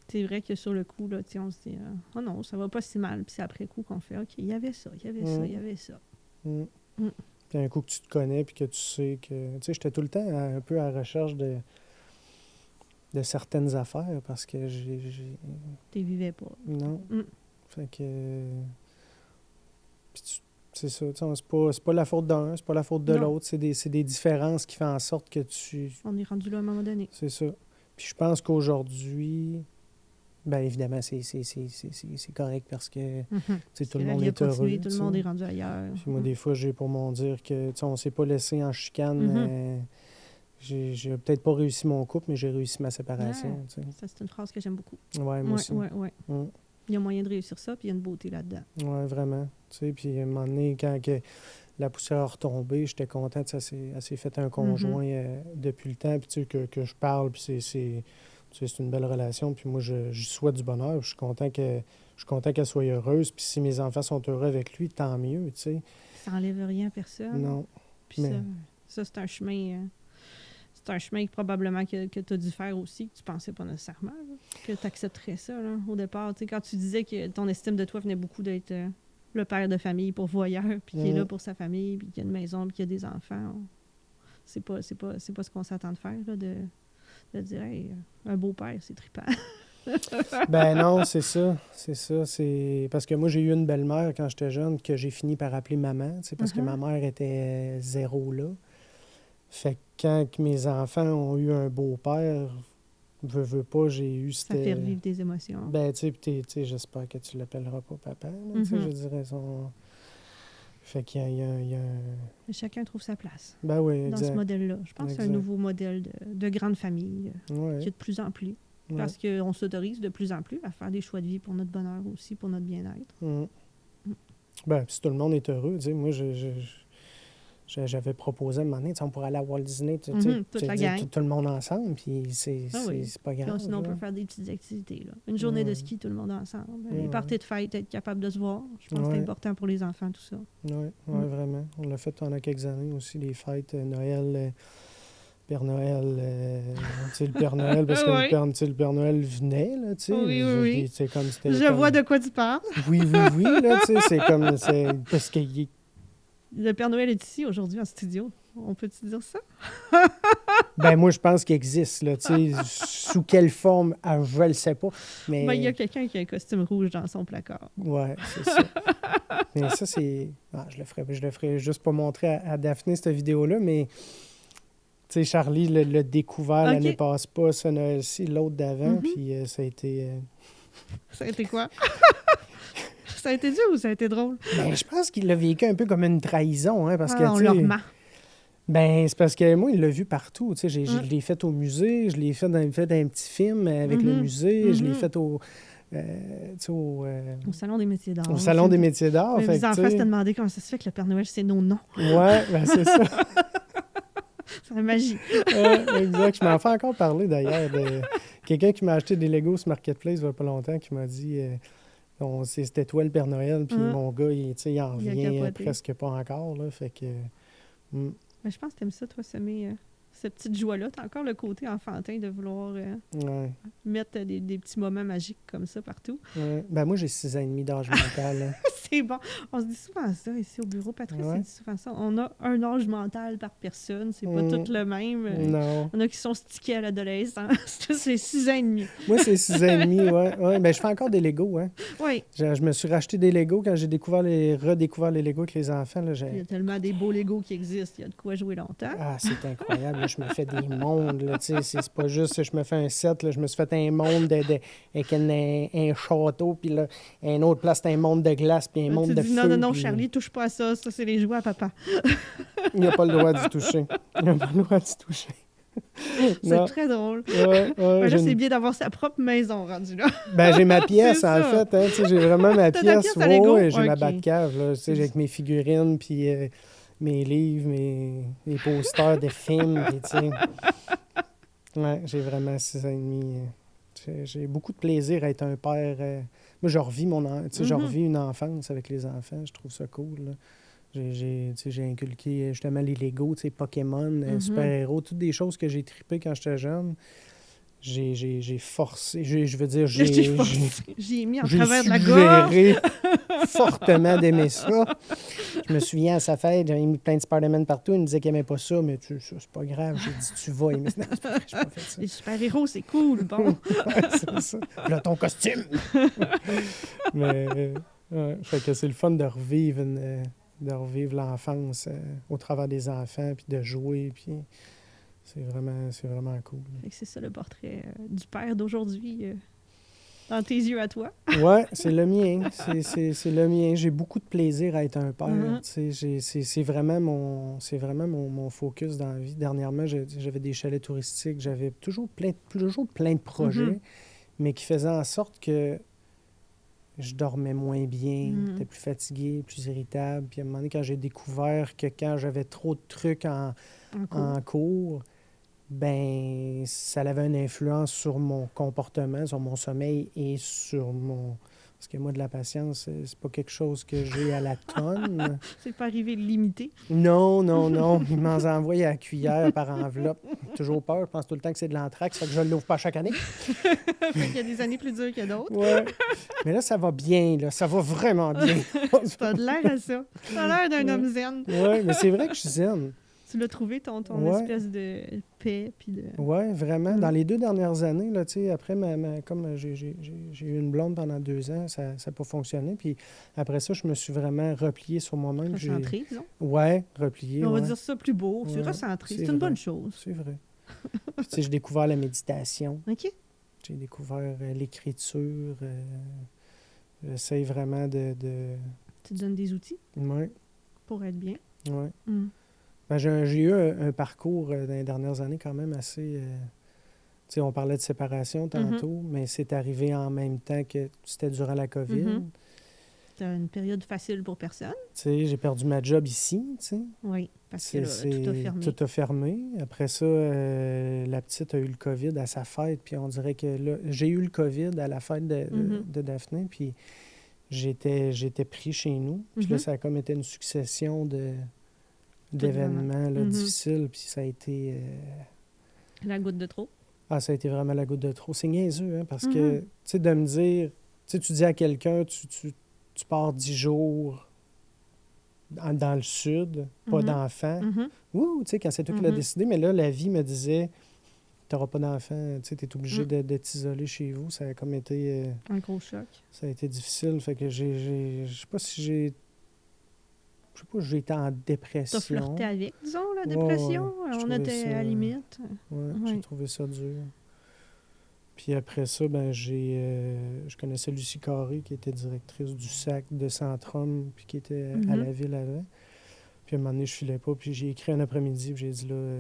C'est vrai que sur le coup, là, on se dit « Oh non, ça va pas si mal. » Puis c'est après coup qu'on fait « OK, il y avait ça, il y avait ça, il y avait ça. » Puis un coup que tu te connais, puis que tu sais que... Tu sais, j'étais tout le temps un peu à la recherche de certaines affaires, parce que Tu vivais pas. Non. Fait que... Puis c'est ça, c'est pas la faute d'un, c'est pas la faute de l'autre, c'est des différences qui font en sorte que tu... On est rendu là à un moment donné. C'est ça. Puis je pense qu'aujourd'hui... Bien, évidemment, c'est correct parce que tout le monde est heureux. Tout le monde est rendu ailleurs. Puis moi, des fois, j'ai pour mon dire que on ne s'est pas laissé en chicane. J'ai peut-être pas réussi mon couple, mais j'ai réussi ma séparation. Ça, c'est une phrase que j'aime beaucoup. Oui, moi aussi. Il y a moyen de réussir ça, puis il y a une beauté là-dedans. Oui, vraiment. Puis à un moment donné, quand la poussière a retombé, j'étais content. Elle s'est fait un conjoint depuis le temps, puis que je parle, puis c'est une belle relation, puis moi, je souhaite du bonheur. Je suis content qu'elle soit heureuse, puis si mes enfants sont heureux avec lui, tant mieux, tu sais. Ça n'enlève rien à personne. Non. Puis ça c'est un chemin... c'est un chemin que probablement que tu as dû faire aussi, que tu pensais pas nécessairement, là, que tu accepterais ça, là, au départ. Tu sais, quand tu disais que ton estime de toi venait beaucoup d'être le père de famille pourvoyeur, puis qui est là pour sa famille, puis qui a une maison, puis qui a des enfants, c'est pas ce qu'on s'attend de faire, là, de dire hey, un beau-père, c'est trippant. Ben non, c'est ça. C'est parce que moi, j'ai eu une belle-mère quand j'étais jeune que j'ai fini par appeler maman, parce que ma mère était zéro là. Fait que quand mes enfants ont eu un beau-père, veux pas, j'ai eu... Ça fait revivre des émotions. Ben, tu sais, j'espère que tu l'appelleras pas papa, là, je dirais Fait qu'il y a un... Chacun trouve sa place. Ben oui, dans ce modèle-là. Je pense que c'est un nouveau modèle de grande famille qui est de plus en plus. Parce qu'on s'autorise de plus en plus à faire des choix de vie pour notre bonheur aussi, pour notre bien-être. Ben, si tout le monde est heureux, tu sais, moi, j'avais proposé à un moment donné, on pourrait aller à Walt Disney, toute la gang. Tout le monde ensemble, puis c'est pas grave. Sinon, on peut faire des petites activités. Là. Une journée de ski, tout le monde ensemble. Les parties de fête, être capable de se voir. Je pense que c'est important pour les enfants, tout ça. Oui, vraiment. On l'a fait pendant quelques années aussi, les fêtes, Noël, Père Noël, le Père Noël, parce que le Père Noël venait, là, tu sais. Oui. Je vois de quoi tu parles. Oui, là, tu sais, parce que le Père Noël est ici aujourd'hui en studio. On peut-tu dire ça? Ben moi, je pense qu'il existe, là, tu sais, sous quelle forme, je le sais pas, mais... Ben, il y a quelqu'un qui a un costume rouge dans son placard. Ouais, c'est ça. Mais ça, c'est... Ah, je le ferai juste pour montrer à Daphné, cette vidéo-là, mais... Tu sais, Charlie l'a découvert l'année passe pas, ce Noël-ci, l'autre d'avant, puis ça a été... Ça a été quoi? Ça a été dur ou ça a été drôle? Ben, je pense qu'il l'a vécu un peu comme une trahison, hein, parce que, on le remet. Ben, c'est parce que moi, il l'a vu partout. Tu sais, je l'ai fait au musée, je l'ai fait dans un petit film avec le musée, je l'ai fait au Salon des métiers d'art. Au Salon des métiers d'art. Les enfants se demandaient comment ça se fait que le Père Noël, c'est nos noms. Ouais, ben c'est ça. C'est la magie. Exact. Je m'en fais encore parler, d'ailleurs, de quelqu'un qui m'a acheté des Legos sur Marketplace il n'y a pas longtemps, qui m'a dit... c'était toi le Père Noël, puis mon gars, il en revient presque pas encore, là, fait que... Mais je pense que t'aimes ça, toi, semer cette petite joie-là. T'as encore le côté enfantin de vouloir mettre des petits moments magiques comme ça partout. Ouais. Ben moi, j'ai 6 ans et demi d'âge mental. C'est bon. On se dit souvent ça ici au bureau. Patrice dit souvent ça. On a un âge mental par personne. C'est pas tout le même. Non. On a qui sont stickés à l'adolescence. C'est 6 ans et demi. Moi, c'est 6 ans et demi, ouais. Ben, je fais encore des Legos, hein. Oui. Je me suis racheté des Legos quand j'ai redécouvert les Legos avec les enfants. Là, il y a tellement des beaux Legos qui existent. Il y a de quoi jouer longtemps. Ah, c'est incroyable. Là, je me fais des mondes. Là, c'est pas juste je me fais un set. Là, je me suis fait un monde avec un château. Puis là, une autre place, c'est un monde de glace. Puis un monde de feu. Non, Charlie, touche pas à ça. Ça, c'est les jouets à papa. Il n'a pas le droit d'y toucher. Il n'a pas le droit d'y toucher. C'est très drôle. Là, c'est bien d'avoir sa propre maison rendue là. Ben, j'ai ma pièce, en fait. Hein, j'ai vraiment ma pièce. J'ai ma Batcave, là, avec mes figurines, puis mes livres, mes posters de films. J'ai vraiment 6 ans et demi. J'ai beaucoup de plaisir à être un père. Moi, je revis je revis une enfance avec les enfants. Je trouve ça cool. Là. J'ai inculqué justement les Legos, Pokémon, super-héros, toutes des choses que j'ai trippées quand j'étais jeune. J'ai forcé, je veux dire, j'ai mis en travers de la gorge. Fortement d'aimer ça. Je me souviens à sa fête, j'avais mis plein de Spider-Man partout. Il me disait qu'il n'aimait pas ça, mais c'est pas grave. J'ai dit, tu vas aimer ça. Non, c'est pas vrai, j'ai pas fait ça. Les super-héros, c'est cool, bon. C'est ça. Là, ton costume. Mais, fait que c'est le fun de revivre l'enfance au travers des enfants, puis de jouer, puis c'est vraiment cool. C'est ça le portrait du père d'aujourd'hui, dans tes yeux à toi. Oui, c'est le mien. C'est le mien. J'ai beaucoup de plaisir à être un père. C'est vraiment mon focus dans la vie. Dernièrement, j'avais des chalets touristiques, j'avais toujours plein de projets, mais qui faisaient en sorte que je dormais moins bien, j'étais plus fatigué, plus irritable. Puis à un moment donné, quand j'ai découvert que quand j'avais trop de trucs en cours, ben ça avait une influence sur mon comportement, sur mon sommeil et sur mon... Parce que moi, de la patience, c'est pas quelque chose que j'ai à la tonne. C'est pas arrivé limité? Non. Ils m'en envoient à la cuillère par enveloppe. Toujours peur. Je pense tout le temps que c'est de l'anthrax, fait que je ne l'ouvre pas chaque année. Il y a des années plus dures que d'autres. Ouais. Mais là, ça va bien. Là. Ça va vraiment bien. T'as de l'air à ça. T'as l'air d'un homme zen. Oui, mais c'est vrai que je suis zen. Tu l'as trouvé, ton espèce de paix. Oui, vraiment. Dans les 2 dernières années, là, après, comme j'ai eu une blonde pendant 2 ans, ça n'a pas fonctionné. Puis après ça, je me suis vraiment replié sur moi-même. Recentré, disons? Oui, replié. On va dire ça plus beau. C'est recentré. C'est une bonne chose. C'est vrai. Puis, j'ai découvert la méditation. OK. J'ai découvert l'écriture. J'essaie vraiment de... Tu te donnes des outils? Oui. Pour être bien? Oui. Ben, j'ai eu un parcours dans les dernières années quand même assez... on parlait de séparation tantôt, mais c'est arrivé en même temps que c'était durant la COVID. C'était une période facile pour personne. J'ai perdu ma job ici. Oui, parce que là, tout a fermé. Tout a fermé. Après ça, la petite a eu le COVID à sa fête, puis on dirait que là... J'ai eu le COVID à la fête de Daphné, puis j'étais pris chez nous. Puis là, ça a comme été une succession d'événements difficiles, puis ça a été... La goutte de trop? Ah, ça a été vraiment la goutte de trop. C'est niaiseux, hein, parce que, tu sais, de me dire... Tu dis à quelqu'un, tu pars 10 jours dans le sud, pas d'enfant. Ouh, tu sais, quand c'est toi qui l'as décidé, mais là, la vie me disait, tu n'auras pas d'enfant, tu sais, tu es obligé de t'isoler chez vous. Ça a comme été... un gros choc. Ça a été difficile, fait que je sais pas si j'ai... Je sais pas, j'ai été en dépression. T'as flirté avec, disons, la dépression? On était à la limite. Oui, j'ai trouvé ça dur. Puis après ça, ben je connaissais Lucie Carré, qui était directrice du SAC de Centrum, puis qui était à la ville avant. Puis à un moment donné, je filais pas, puis j'ai écrit un après-midi, puis j'ai dit, là,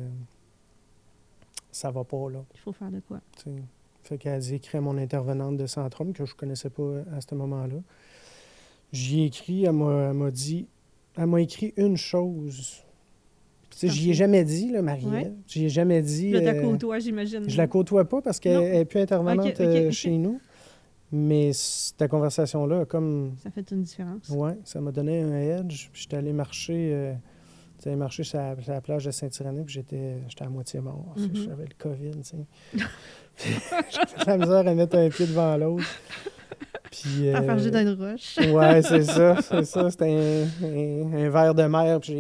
ça va pas, là. Il faut faire de quoi? T'sais. Fait qu'elle a dit, écrit à mon intervenante de Centrum, que je connaissais pas à ce moment-là. J'y ai écrit, elle m'a dit... Elle m'a écrit une chose. J'y ai jamais dit, là, Marie-Ève. J'y ai jamais dit... Là, tu la côtoies, j'imagine. Je la côtoie pas parce qu'elle n'est plus intervenante chez nous. Mais cette conversation-là, comme... Ça fait une différence. Oui, ça m'a donné un edge. Puis j'étais allé marcher J'étais marché sur la plage de Saint-Irénée, puis j'étais à moitié mort. J'avais le COVID, tu sais. J'avais de la misère à mettre un pied devant l'autre. Puis... Enfargé dans une roche. Ouais, c'est ça. C'était un verre de mer, puis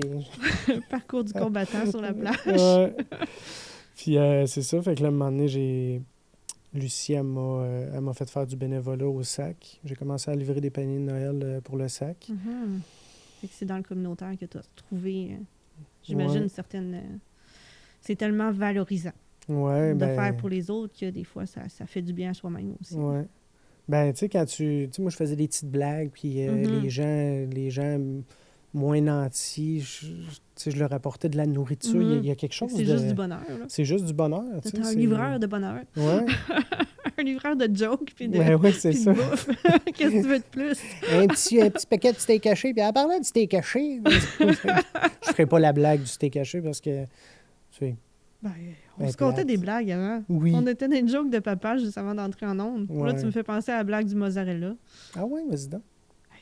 Parcours du combattant sur la plage. Ouais. Puis c'est ça, fait que là, à un moment donné, Lucie, elle m'a fait faire du bénévolat au SAC. J'ai commencé à livrer des paniers de Noël pour le SAC. Fait que c'est dans le communautaire que tu as trouvé, j'imagine, c'est tellement valorisant de faire pour les autres que des fois, ça fait du bien à soi-même aussi. Ouais. Ben, tu sais, quand tu sais, moi, je faisais des petites blagues, puis les gens moins nantis, je leur apportais de la nourriture. Il y a quelque chose C'est juste du bonheur, là. C'est juste du bonheur, tu sais. C'est un livreur de bonheur. Ouais. Un livreur de jokes, puis de, ouais, c'est ça. de bouffe. Qu'est-ce que tu veux de plus? un petit paquet de steak haché, puis en parlant de steak haché, je ferai pas la blague du steak haché, parce que, tu sais... On se contait des blagues avant. Oui. On était dans une joke de papa juste avant d'entrer en onde. Ouais. Là, tu me fais penser à la blague du mozzarella. Ah oui, vas-y donc.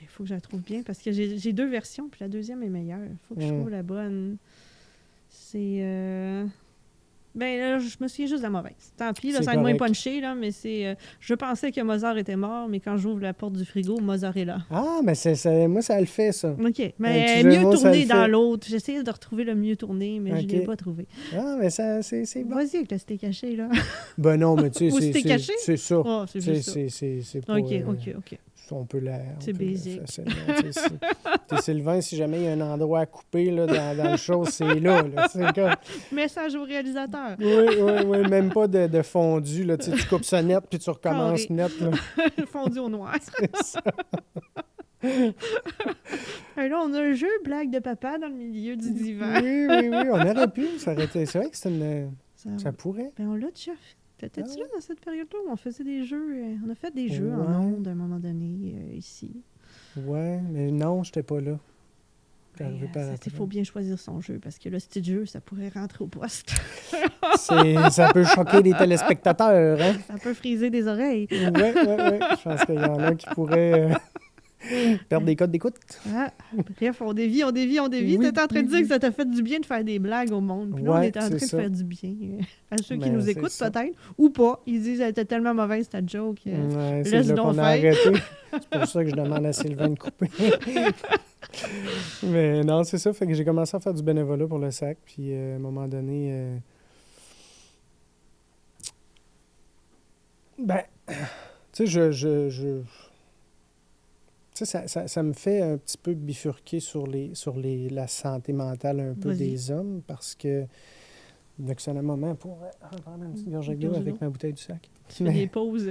Il faut que je la trouve bien parce que j'ai 2 versions, puis la deuxième est meilleure. Il faut que je trouve la bonne. C'est... Ben là, je me souviens juste de la mauvaise. Tant pis, là, ça va être moins punché, là, mais c'est... je pensais que Mozart était mort, mais quand j'ouvre la porte du frigo, Mozart est là. Ah, mais moi, ça le fait, ça. OK. Mais mieux tourné dans l'autre. J'essayais de retrouver le mieux tourné, mais je ne l'ai pas trouvé. Ah, mais ça, c'est bon. Vas-y avec le steak haché, là. Ben non, mais tu sais, c'est ça. Oh, c'est juste ça. C'est pas... OK. On peut la... C'est basique. Sylvain, si jamais il y a un endroit à couper là, dans le show, c'est là. Message au réalisateur. Oui, même pas de fondu. Là, tu coupes ça net, puis tu recommences net. Là. Fondu au noir. C'est ça. Là, on a un jeu blague de papa dans le milieu du divan. Oui, on aurait pu s'arrêter. C'est vrai que c'est une... Ça pourrait. Ben on l'a déjà fait. T'étais-tu là dans cette période-là où on faisait des jeux? On a fait des jeux en ondes à un moment donné, ici. Ouais, mais non, j'étais pas là. Il faut bien choisir son jeu, parce que le style jeu, ça pourrait rentrer au poste. Ça peut choquer les téléspectateurs, hein? Ça peut friser des oreilles. Oui. Je pense qu'il y en a qui pourraient... perdre des codes d'écoute. Bref, on dévie. Oui, tu étais en train de dire que ça t'a fait du bien de faire des blagues au monde. Puis là, on était en train de faire du bien à ceux qui nous écoutent, peut-être, ou pas. Ils disent qu'elle était tellement mauvaise, ta joke. C'est là qu'on a arrêté. C'est pour ça que je demande à Sylvain de couper. Mais non, c'est ça. Fait que j'ai commencé à faire du bénévolat pour le SAC. Puis à un moment donné... Ben, tu sais, ça me fait un petit peu bifurquer sur la santé mentale un peu des hommes, parce que c'est un moment pour prendre une petite gorgée d'eau avec ma bouteille du SAC. Tu fais des pauses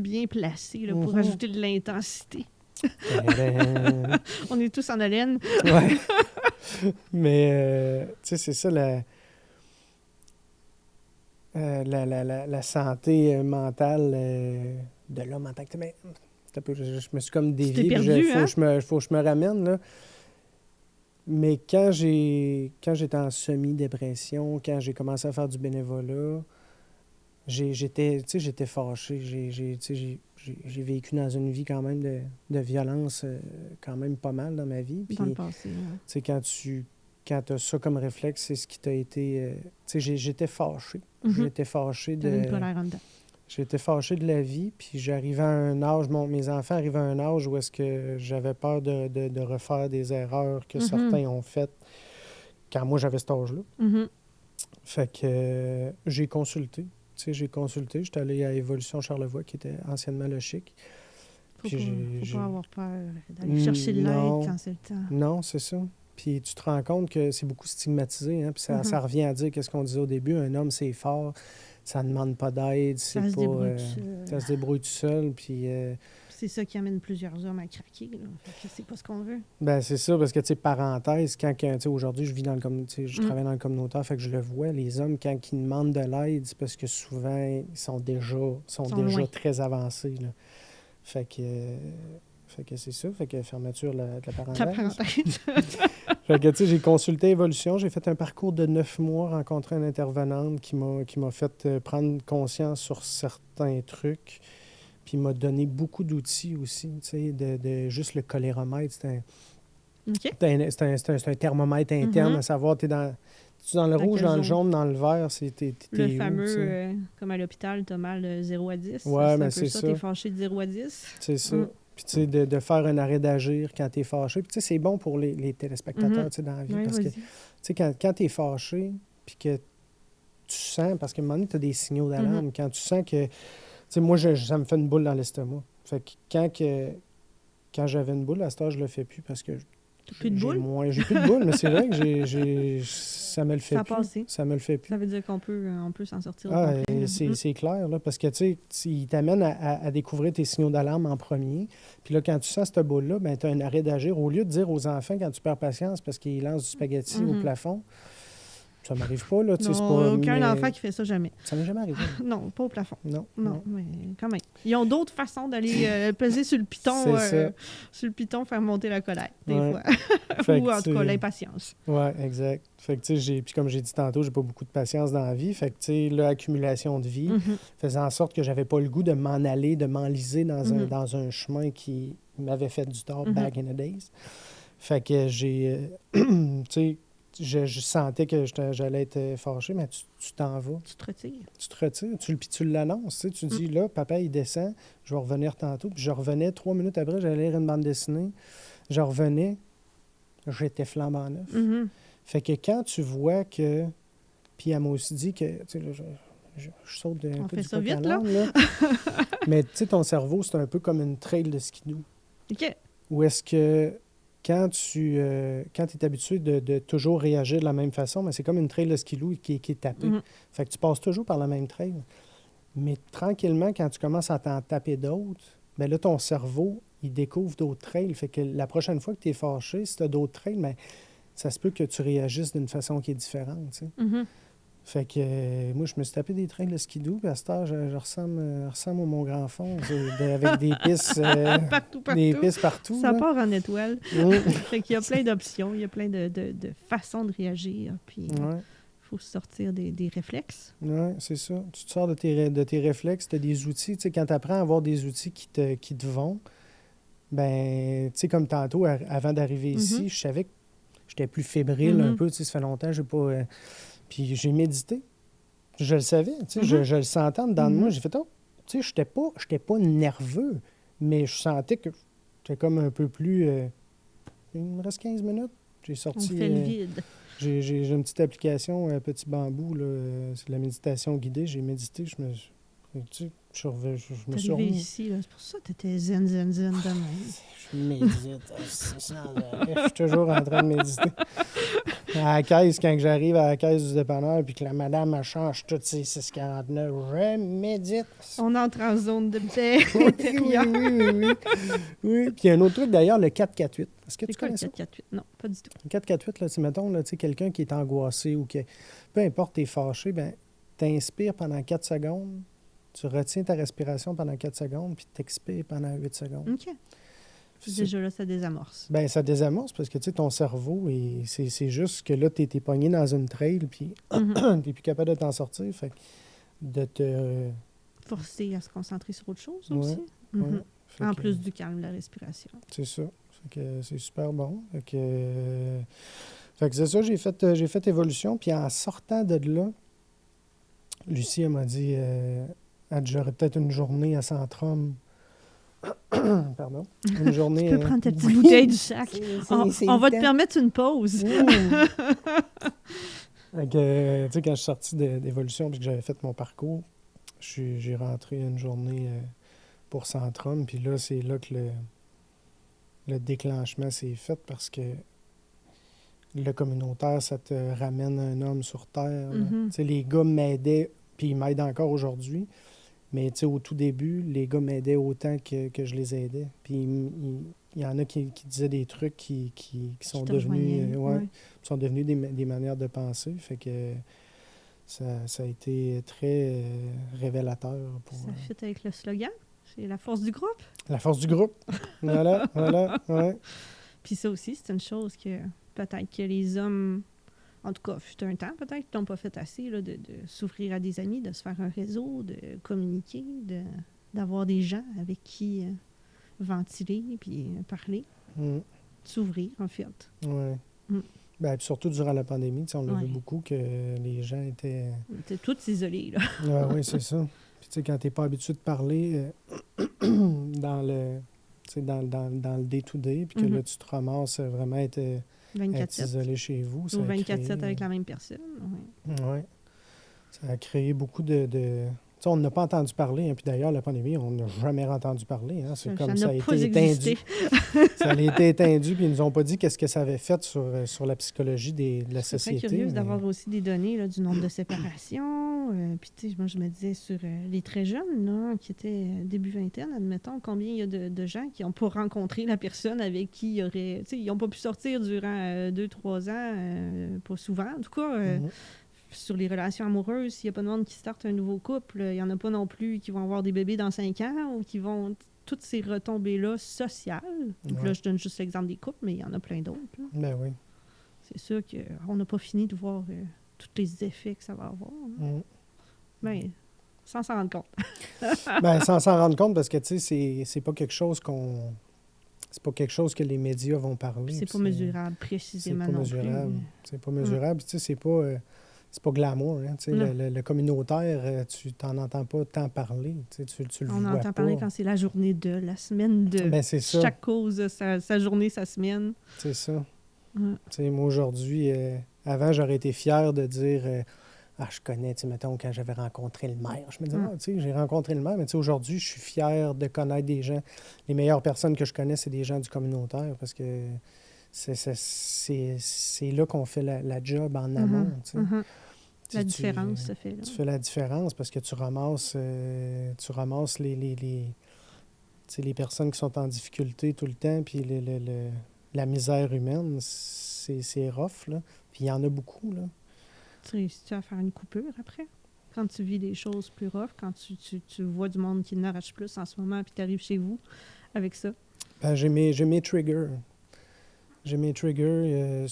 bien placées là, pour ajouter de l'intensité. On est tous en haleine. Ouais. Mais, tu sais, c'est ça, la santé mentale de l'homme en tant que tel. Mais, je me suis comme dévié. Il faut que je me ramène, là. Mais quand j'étais en semi-dépression, quand j'ai commencé à faire du bénévolat, j'étais fâché. J'ai vécu dans une vie quand même de violence quand même pas mal dans ma vie. Puis, dans le passé, quand tu as ça comme réflexe, c'est ce qui t'a été... j'étais fâché. J'étais fâché de... J'étais fâché de la vie, puis j'arrivais à un âge... mes enfants arrivaient à un âge où est-ce que j'avais peur de refaire des erreurs que certains ont faites quand moi j'avais cet âge-là. Fait que j'ai consulté. J'étais allé à Évolution Charlevoix, qui était anciennement le Chic. Faut pas avoir peur d'aller chercher de l'aide quand c'est le temps. Non, c'est ça. Puis tu te rends compte que c'est beaucoup stigmatisé, hein? Puis ça revient à dire qu'est-ce qu'on disait au début, un homme c'est fort, ça ne demande pas d'aide, ça se débrouille tout seul, puis... c'est ça qui amène plusieurs hommes à craquer, là. Fait que c'est pas ce qu'on veut. Ben c'est ça, parce que, tu sais, parenthèse, aujourd'hui, je vis dans je travaille dans le communautaire, fait que je le vois, les hommes, quand ils demandent de l'aide, c'est parce que souvent, ils sont déjà très avancés, là. Fait que c'est ça. Fait que fermeture de la parenthèse. Fait que, tu sais, j'ai consulté Évolution. J'ai fait un parcours de 9 mois, rencontré une intervenante qui m'a fait prendre conscience sur certains trucs. Puis m'a donné beaucoup d'outils aussi, tu sais, de juste le coléromètre. OK. C'est un thermomètre interne à savoir, tu es dans le rouge, dans le jaune, dans le vert, t'es le où, fameux, comme à l'hôpital, tu as mal 0 à 10. Ouais, mais c'est un peu ça. ça. Tu es fâché de 0 à 10. C'est ça. Puis, tu sais, de faire un arrêt d'agir quand tu es fâché. Puis, tu sais, c'est bon pour les téléspectateurs, tu sais, dans la vie. Ouais, parce que, tu sais, quand tu es fâché, puis que tu sens, parce qu'à un moment donné, tu as des signaux d'alarme. Quand tu sens que, tu sais, moi, ça me fait une boule dans l'estomac. Fait que quand j'avais une boule, à cette heure, je le fais plus parce que t'as plus de boule? J'ai plus de boule, mais c'est vrai que ça me le fait plus. Passé. Ça me le fait plus. Ça veut dire qu'on peut s'en sortir. C'est clair, là, parce que, tu sais, il t'amène à découvrir tes signaux d'alarme en premier. Puis là, quand tu sens cette boule-là, ben, tu as un arrêt d'agir. Au lieu de dire aux enfants, quand tu perds patience parce qu'ils lancent du spaghetti au plafond, ça m'arrive pas, là. Non, aucun enfant qui fait ça jamais. Ça m'est jamais arrivé. Non, pas au plafond. Non, mais quand même. Ils ont d'autres façons d'aller peser sur le piton, faire monter la colère, des fois. Ou en tout cas, l'impatience. Oui, exact. Fait que, tu sais, puis comme j'ai dit tantôt, j'ai pas beaucoup de patience dans la vie. Fait que, tu sais, l'accumulation de vie faisait en sorte que j'avais pas le goût de m'en aller, de m'enliser dans un chemin qui m'avait fait du tort back in the days. Fait que j'ai... tu sais, je sentais que j'allais être fâché, mais tu t'en vas. Tu te retires. Tu te retires, puis tu l'annonces. Tu sais, tu dis, là, papa, il descend, je vais revenir tantôt. Puis je revenais 3 minutes après, j'allais lire une bande dessinée. Je revenais, j'étais flambant neuf. Fait que quand tu vois que... Puis elle m'a aussi dit que... Tu sais, là, je saute un peu du coq à l'âne, là. Mais tu sais, ton cerveau, c'est un peu comme une trail de skidoo. OK. Où est-ce que... Quand tu es habitué de toujours réagir de la même façon, mais c'est comme une trail de skidoo qui est tapée. Fait que tu passes toujours par la même trail. Mais tranquillement, quand tu commences à t'en taper d'autres, bien là, ton cerveau, il découvre d'autres trails. Fait que la prochaine fois que tu es fâché, si tu as d'autres trails, bien, ça se peut que tu réagisses d'une façon qui est différente. Tu sais. Fait que moi, je me suis tapé des trails de skidoo, puis à cette heure, je ressemble à mon grand fond, avec des pistes, partout. Des pistes partout. Ça là. part en étoile. Fait qu'il y a plein d'options, il y a plein de façons de réagir, puis il faut sortir des réflexes. Oui, c'est ça. Tu te sors de tes réflexes, tu as des outils. Tu sais, quand tu apprends à avoir des outils qui te vont, ben, tu sais, comme tantôt, avant d'arriver ici, je savais que j'étais plus fébrile un peu, tu sais, ça fait longtemps, j'ai pas... Puis j'ai médité. Je le savais, tu sais, je le sentais dedans de moi. J'ai fait, oh, tu sais, j'étais pas nerveux, mais je sentais que j'étais comme un peu plus... il me reste 15 minutes. J'ai sorti... On fait le vide. J'ai une petite application, un petit bambou, là, c'est de la méditation guidée. J'ai médité, je me suis remis ici, là. C'est pour ça que tu étais zen demain. Je médite, je suis toujours en train de méditer. À la caisse, quand j'arrive à la caisse du dépanneur puis que la madame elle change toutes ses 6,49, je médite. On entre en zone de paix intérieure. Oui. Puis il y a un autre truc d'ailleurs, le 4-4-8. Est-ce que tu connais ça? Le 4-4-8? Non, pas du tout. Le 4-4-8, là, mettons, là, quelqu'un qui est angoissé ou que, peu importe, t'es fâché, ben, t'inspires pendant 4 secondes, tu retiens ta respiration pendant 4 secondes, puis t'expires pendant 8 secondes. OK. Déjà là, ça désamorce. Bien, ça désamorce parce que, tu sais, ton cerveau, c'est juste que là, t'es pogné dans une trail, puis t'es plus capable de t'en sortir. Fait que de te... Forcer à se concentrer sur autre chose aussi. Ouais. En plus du calme, la respiration. C'est ça. Fait que c'est super bon. Fait que c'est ça, j'ai fait évolution. Puis en sortant de là, Lucie, elle m'a dit, j'aurais peut-être une journée à Centrum. Pardon. Une journée... Tu peux prendre ta petite bouteille du sac. On va te permettre une pause. Fait que, tu sais, quand je suis sorti d'évolution et que j'avais fait mon parcours, j'ai rentré une journée pour Centrum. Puis là, c'est là que le déclenchement s'est fait parce que le communautaire, ça te ramène un homme sur Terre. Tu sais, les gars m'aidaient, puis ils m'aident encore aujourd'hui. Mais tu sais, au tout début, les gars m'aidaient autant que je les aidais. Puis il y en a qui disaient des trucs qui sont devenus sont devenus des manières de penser. Fait que ça a été très révélateur. Ça fit avec le slogan. C'est la force du groupe. La force du groupe. Voilà, ouais. Puis ça aussi, c'est une chose que peut-être que les hommes... En tout cas, fut un temps, peut-être, qu'ils n'ont pas fait assez là, de s'ouvrir à des amis, de se faire un réseau, de communiquer, d'avoir des gens avec qui ventiler puis parler. s'ouvrir, en fait. Oui. Mm. Ben, puis surtout durant la pandémie, on l'a Ouais. vu beaucoup que les gens étaient... On était tous isolés, là. Oui, c'est ça. Puis tu sais, quand t'es pas habitué de parler dans le... Dans le day-to-day, puis que là, tu te ramasses vraiment être 24/7. isolé chez vous. Ou 24/7 avec la même personne. Oui. Oui. Ça a créé beaucoup de... Tu sais, on n'a pas entendu parler, hein, puis d'ailleurs, la pandémie, on n'a jamais entendu parler. Hein. C'est comme ça a été étendu. Ça a été étendu, puis ils nous ont pas dit qu'est-ce que ça avait fait sur la psychologie de la société. Je suis très curieuse d'avoir aussi des données là, du nombre de séparations. Puis, tu sais, moi, je me disais sur les très jeunes, là, qui étaient début vingtaine, admettons, combien il y a de gens qui n'ont pas rencontré la personne avec qui il y aurait... Tu sais, ils n'ont pas pu sortir durant 2-3 ans, pas souvent, en tout cas. Sur les relations amoureuses, s'il n'y a pas de monde qui starte un nouveau couple, il n'y en a pas non plus qui vont avoir des bébés dans 5 ans ou qui vont... Toutes ces retombées-là sociales. Donc là, je donne juste l'exemple des couples, mais il y en a plein d'autres. Là. Ben oui. C'est sûr qu'on n'a pas fini de voir tous les effets que ça va avoir. Mais sans s'en rendre compte. Ben, sans s'en rendre compte, parce que, tu sais, c'est pas quelque chose qu'on... C'est pas quelque chose que les médias vont parler. C'est pas mesurable, précisément, non plus. C'est pas mesurable. Tu sais, c'est pas glamour. Hein? Tu sais, le communautaire, tu t'en entends pas tant parler. Tu sais, tu le vois pas. On entend parler quand c'est la journée de, la semaine de. Ben, c'est ça. Chaque cause, sa journée, sa semaine. C'est ça. Tu sais, moi, aujourd'hui, avant, j'aurais été fier de dire... je connais, tu sais, mettons, quand j'avais rencontré le maire. Je me disais, tu sais, j'ai rencontré le maire, mais tu sais, aujourd'hui, je suis fier de connaître des gens. Les meilleures personnes que je connais, c'est des gens du communautaire, parce que c'est là qu'on fait la job en amont, tu sais. La différence se fait là. Tu fais la différence parce que tu ramasses les personnes qui sont en difficulté tout le temps, puis la misère humaine, c'est rough, là. Puis il y en a beaucoup, là. Tu réussis à faire une coupure après? Quand tu vis des choses plus rough, quand tu vois du monde qui n'arrache plus en ce moment, puis tu arrives chez vous avec ça? Ben, j'ai mes triggers. J'ai mes triggers.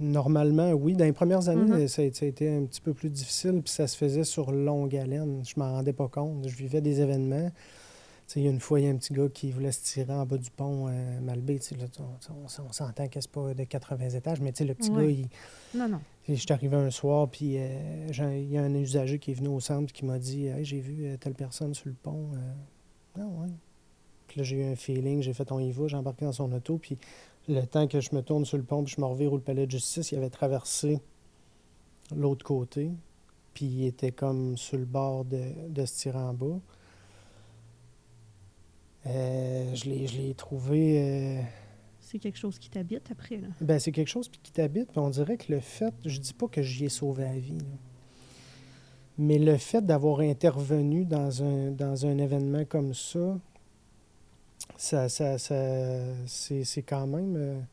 Normalement, oui. Dans les premières années, ça a été un petit peu plus difficile, puis ça se faisait sur longue haleine. Je m'en rendais pas compte. Je vivais des événements. Tu sais, il y a une fois, il y a un petit gars qui voulait se tirer en bas du pont Malbaie. Tu sais, là, on s'entend que c'est pas de 80 étages, mais tu sais, le petit gars, il... Non. Je suis arrivé un soir, puis il y a un usager qui est venu au centre qui m'a dit « Hey, j'ai vu telle personne sur le pont. Ah ouais. Puis là, j'ai eu un feeling, j'ai fait « On y va », j'ai embarqué dans son auto, puis le temps que je me tourne sur le pont, puis je me revire au palais de justice, il avait traversé l'autre côté, puis il était comme sur le bord de se tirer en bas. Je l'ai trouvé... C'est quelque chose qui t'habite après, là? Ben, c'est quelque chose qui t'habite, puis on dirait que le fait... Je dis pas que j'y ai sauvé la vie, là. Mais le fait d'avoir intervenu dans un événement comme ça, c'est quand même...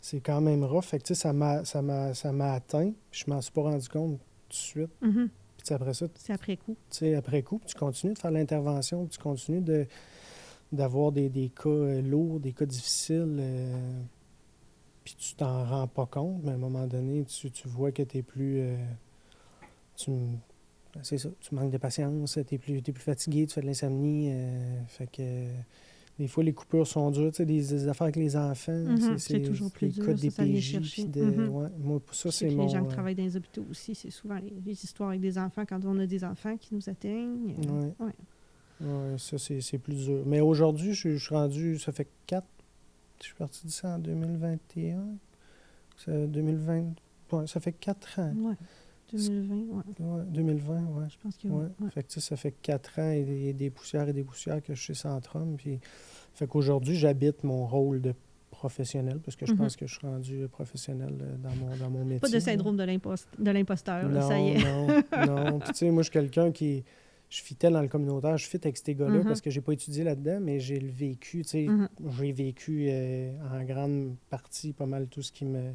c'est quand même rough. Fait que, tu sais, ça m'a atteint, puis je m'en suis pas rendu compte tout de suite. Puis après ça... C'est après coup. Tu sais, après coup, tu continues de faire l'intervention, tu continues d'avoir des cas lourds, des cas difficiles, puis tu t'en rends pas compte, mais à un moment donné, tu vois que t'es plus... c'est ça, tu manques de patience, t'es plus fatigué, tu fais de l'insomnie, fait que... Des fois, les coupures sont dures, tu sais, des affaires avec les enfants, c'est toujours plus dur, ça vient chercher. Moi, pour ça, c'est mon... Les gens qui travaillent dans les hôpitaux aussi, c'est souvent les histoires avec des enfants, quand on a des enfants qui nous atteignent. Oui, ça, c'est plus dur. Mais aujourd'hui, je suis rendu... Ça fait 4... Je suis parti d'ici en 2021. 2020... Ouais, ça fait 4 ans. Oui, 2020, oui. Ouais, 2020, oui. Je pense que oui. Fait que, ça fait 4 ans et des poussières que je suis Centrum. Puis... Fait qu'aujourd'hui, j'habite mon rôle de professionnel, parce que je pense que je suis rendu professionnel dans mon métier. Pas de syndrome de l'imposteur, là, ça y est. Non. Puis, tu sais, moi, je suis quelqu'un qui... Je fitais dans le communautaire, je fit avec ces gars-là parce que j'ai pas étudié là-dedans, mais j'ai le vécu, tu sais. J'ai vécu en grande partie pas mal tout ce qui me...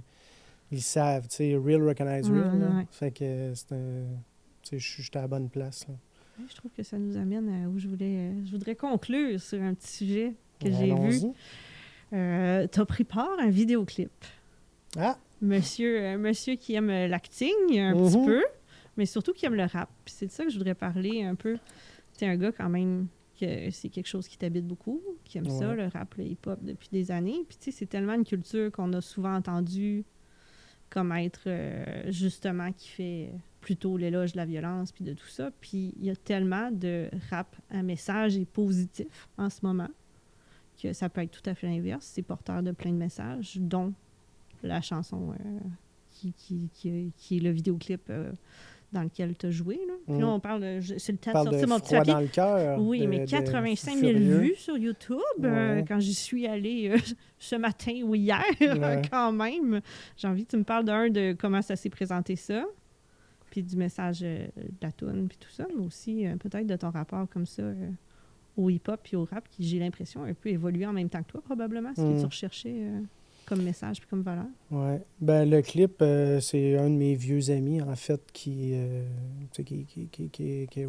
Ils savent, tu sais, real recognize real, là. Fait que c'est un... Tu sais, j'étais à la bonne place, là. Je trouve que ça nous amène à où je voudrais conclure sur un petit sujet que j'ai vu. Tu as pris part à un vidéoclip. Ah! Monsieur qui aime l'acting un petit peu, mais surtout qui aime le rap. Puis c'est de ça que je voudrais parler un peu. Tu es un gars quand même que c'est quelque chose qui t'habite beaucoup, qui aime Ouais. ça, le rap, le hip-hop, depuis des années. Puis, tu sais, c'est tellement une culture qu'on a souvent entendue comme être, justement, qui fait plutôt l'éloge de la violence puis de tout ça. Puis, il y a tellement de rap à message et positif en ce moment que ça peut être tout à fait l'inverse. C'est porteur de plein de messages, dont la chanson qui est le vidéoclip dans lequel tu as joué. Là. Puis là, on parle c'est le temps de sortir mon petit Froid papier. dans le cœur. Oui, mais 85 000 vues sur YouTube quand j'y suis allée ce matin ou hier, quand même. J'ai envie que tu me parles de comment ça s'est présenté ça, puis du message de la toune, puis tout ça, mais aussi peut-être de ton rapport comme ça au hip-hop puis au rap, qui, j'ai l'impression, a un peu évolué en même temps que toi, probablement, ce que tu recherchais comme message puis comme valeur. Oui. Ben, le clip, c'est un de mes vieux amis, en fait, qui est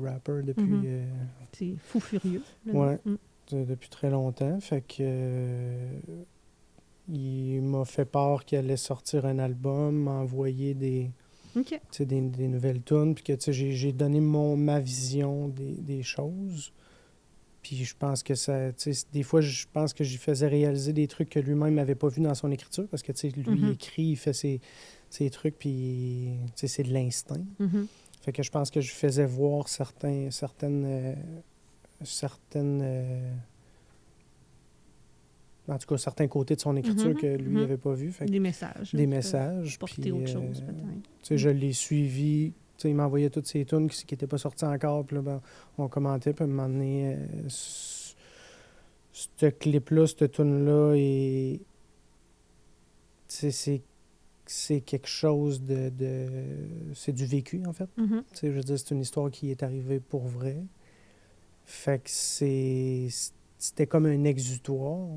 rapper depuis... C'est Fou Furieux. Oui, depuis très longtemps. Fait que... il m'a fait part qu'il allait sortir un album, m'envoyer des nouvelles tunes, puis que j'ai donné ma vision des choses. Puis je pense que ça, des fois, je pense que j'y faisais réaliser des trucs que lui-même n'avait pas vus dans son écriture, parce que lui, il écrit, il fait ses trucs, puis c'est de l'instinct. Fait que je pense que je faisais voir certaines en tout cas, certains côtés de son écriture que lui n'avait pas vus. Des messages. Des messages. Porter autre chose, peut-être. Je l'ai suivi. Il m'envoyait toutes ces tunes qui n'étaient pas sorties encore. Puis là, ben, on commentait. Puis à un moment donné, ce clip-là, cette tune-là, et c'est quelque chose de c'est du vécu, en fait. Je veux dire, c'est une histoire qui est arrivée pour vrai. Fait que c'était comme un exutoire.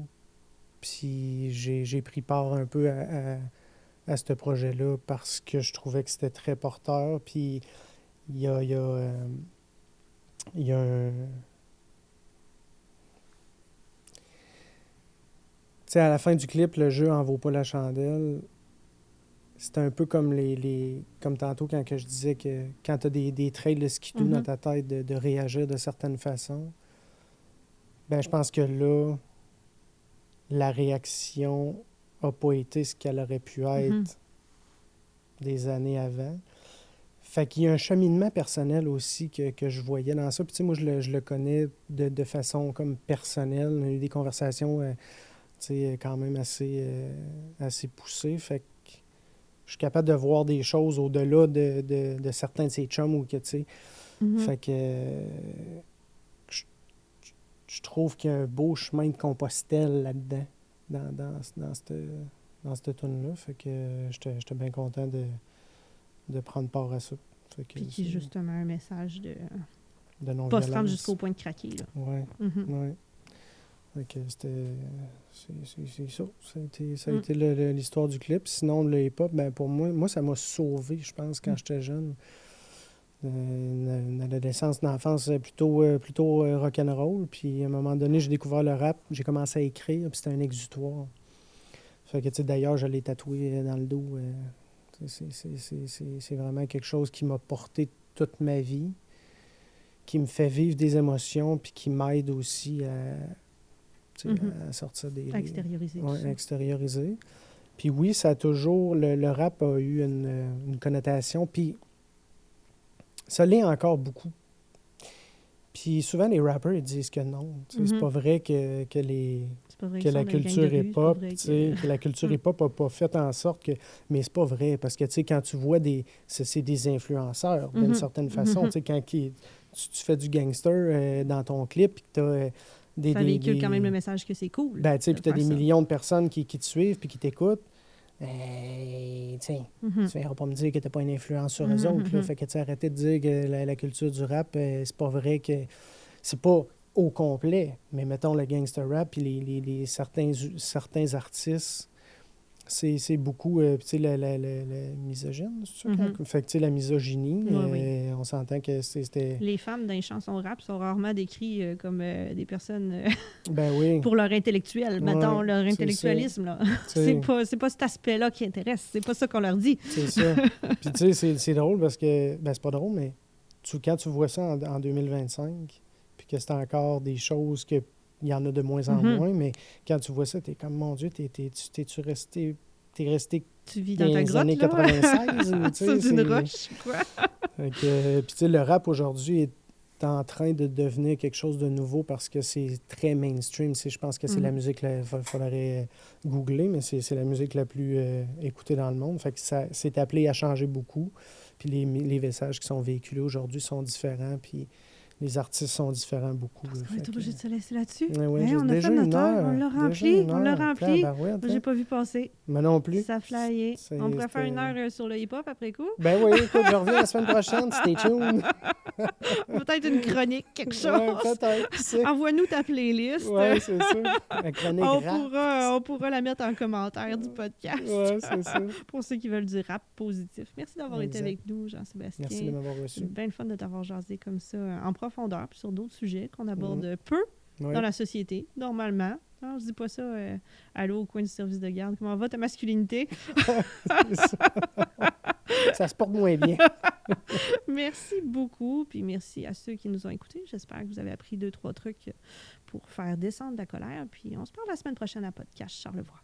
Puis j'ai pris part un peu à ce projet-là parce que je trouvais que c'était très porteur. Puis il y a un... Tu sais, à la fin du clip, le jeu en vaut pas la chandelle. C'est un peu comme comme tantôt quand je disais que quand tu as des traits de skidoo dans ta tête de réagir de certaines façons, ben je pense que là, la réaction n'a pas été ce qu'elle aurait pu être des années avant. Fait qu'il y a un cheminement personnel aussi que je voyais dans ça. Puis tu sais, moi, je le connais de façon comme personnelle. On a eu des conversations, tu sais, quand même assez poussées. Fait que je suis capable de voir des choses au-delà de certains de ses chums ou que, tu sais... Fait que... je trouve qu'il y a un beau chemin de Compostelle là-dedans, dans cette tune-là. Fait que j'étais bien content de prendre part à ça. Fait que puis qui est justement un message de non-violence. Pas se rendre jusqu'au point de craquer. Oui, oui. Fait que c'est ça. Ça a été l'histoire du clip. Sinon, le hip-hop, ben pour moi, ça m'a sauvé, je pense, quand j'étais jeune. Une adolescence, une enfance plutôt rock'n'roll. Puis à un moment donné, j'ai découvert le rap, j'ai commencé à écrire, puis c'était un exutoire. Fait que, tu sais, d'ailleurs, je l'ai tatoué dans le dos. C'est vraiment quelque chose qui m'a porté toute ma vie, qui me fait vivre des émotions, puis qui m'aide aussi à sortir des... À extérioriser. Oui, à extérioriser. Puis oui, ça a toujours... Le rap a eu une connotation, puis ça l'est encore beaucoup. Puis souvent, les rappers, ils disent que non. C'est pas vrai que la culture hip-hop, que la culture hip-hop n'a pas fait en sorte que... Mais c'est pas vrai, parce que, tu sais, quand tu vois c'est des influenceurs, d'une certaine façon. Tu sais, quand tu fais du gangster dans ton clip, puis que tu as... ça véhicule quand même le message que c'est cool. Ben, tu sais, puis tu as des millions de personnes qui te suivent puis qui t'écoutent. Tu verras pas me dire que t'as pas une influence sur eux autres. Là. Fait que tu arrêté de dire que la culture du rap, c'est pas vrai que... C'est pas au complet, mais mettons le gangster rap puis certains artistes, c'est beaucoup, tu sais, la misogyne, c'est ça? Fait que, tu sais, la misogynie, on s'entend que c'était... Les femmes dans les chansons rap sont rarement décrites comme des personnes ben oui. pour leur intellectuel, mettons, leur intellectualisme. Là. C'est pas cet aspect-là qui intéresse, c'est pas ça qu'on leur dit. C'est ça. Puis tu sais, c'est drôle parce que... Ben, c'est pas drôle, mais quand tu vois ça en 2025, puis que c'est encore des choses qu'il y en a de moins en moins, mais quand tu vois ça, t'es comme, mon Dieu, t'es-tu resté... T'es resté tu vis dans ta grotte, années 96 ou, c'est une roche, quoi. Puis tu sais, le rap aujourd'hui est en train de devenir quelque chose de nouveau parce que c'est très mainstream. Je pense que c'est la musique, il faudrait googler, mais c'est la musique la plus écoutée dans le monde. Fait que ça c'est appelé à changer beaucoup. Puis les messages qui sont véhiculés aujourd'hui sont différents, puis les artistes sont différents beaucoup. Parce qu'on est obligé de se laisser là-dessus. Oui, on a fait notre heure, on l'a rempli. Moi, j'ai pas vu passer. Mais non plus. Ça flyait. On pourrait faire une heure sur le hip-hop après coup. Ben oui, écoute, je reviens la semaine prochaine. Stay tuned. Peut-être une chronique, quelque chose. Ouais, peut-être. Envoie-nous ta playlist. Oui, c'est ça. La chronique rap. On pourra la mettre en commentaire du podcast. Oui, c'est ça. Pour ceux qui veulent du rap positif. Merci d'avoir été avec nous, Jean-Sébastien. Merci de m'avoir reçu. C'est bien le fun de t'avoir jasé comme ça en profondeur puis sur d'autres sujets qu'on aborde peu dans la société, normalement. Non, je dis pas ça allô au coin du service de garde. Comment va ta masculinité? Ça se porte moins bien. Merci beaucoup, puis merci à ceux qui nous ont écoutés. J'espère que vous avez appris 2-3 trucs pour faire descendre la colère. Puis on se parle la semaine prochaine à Podcast Charlevoix.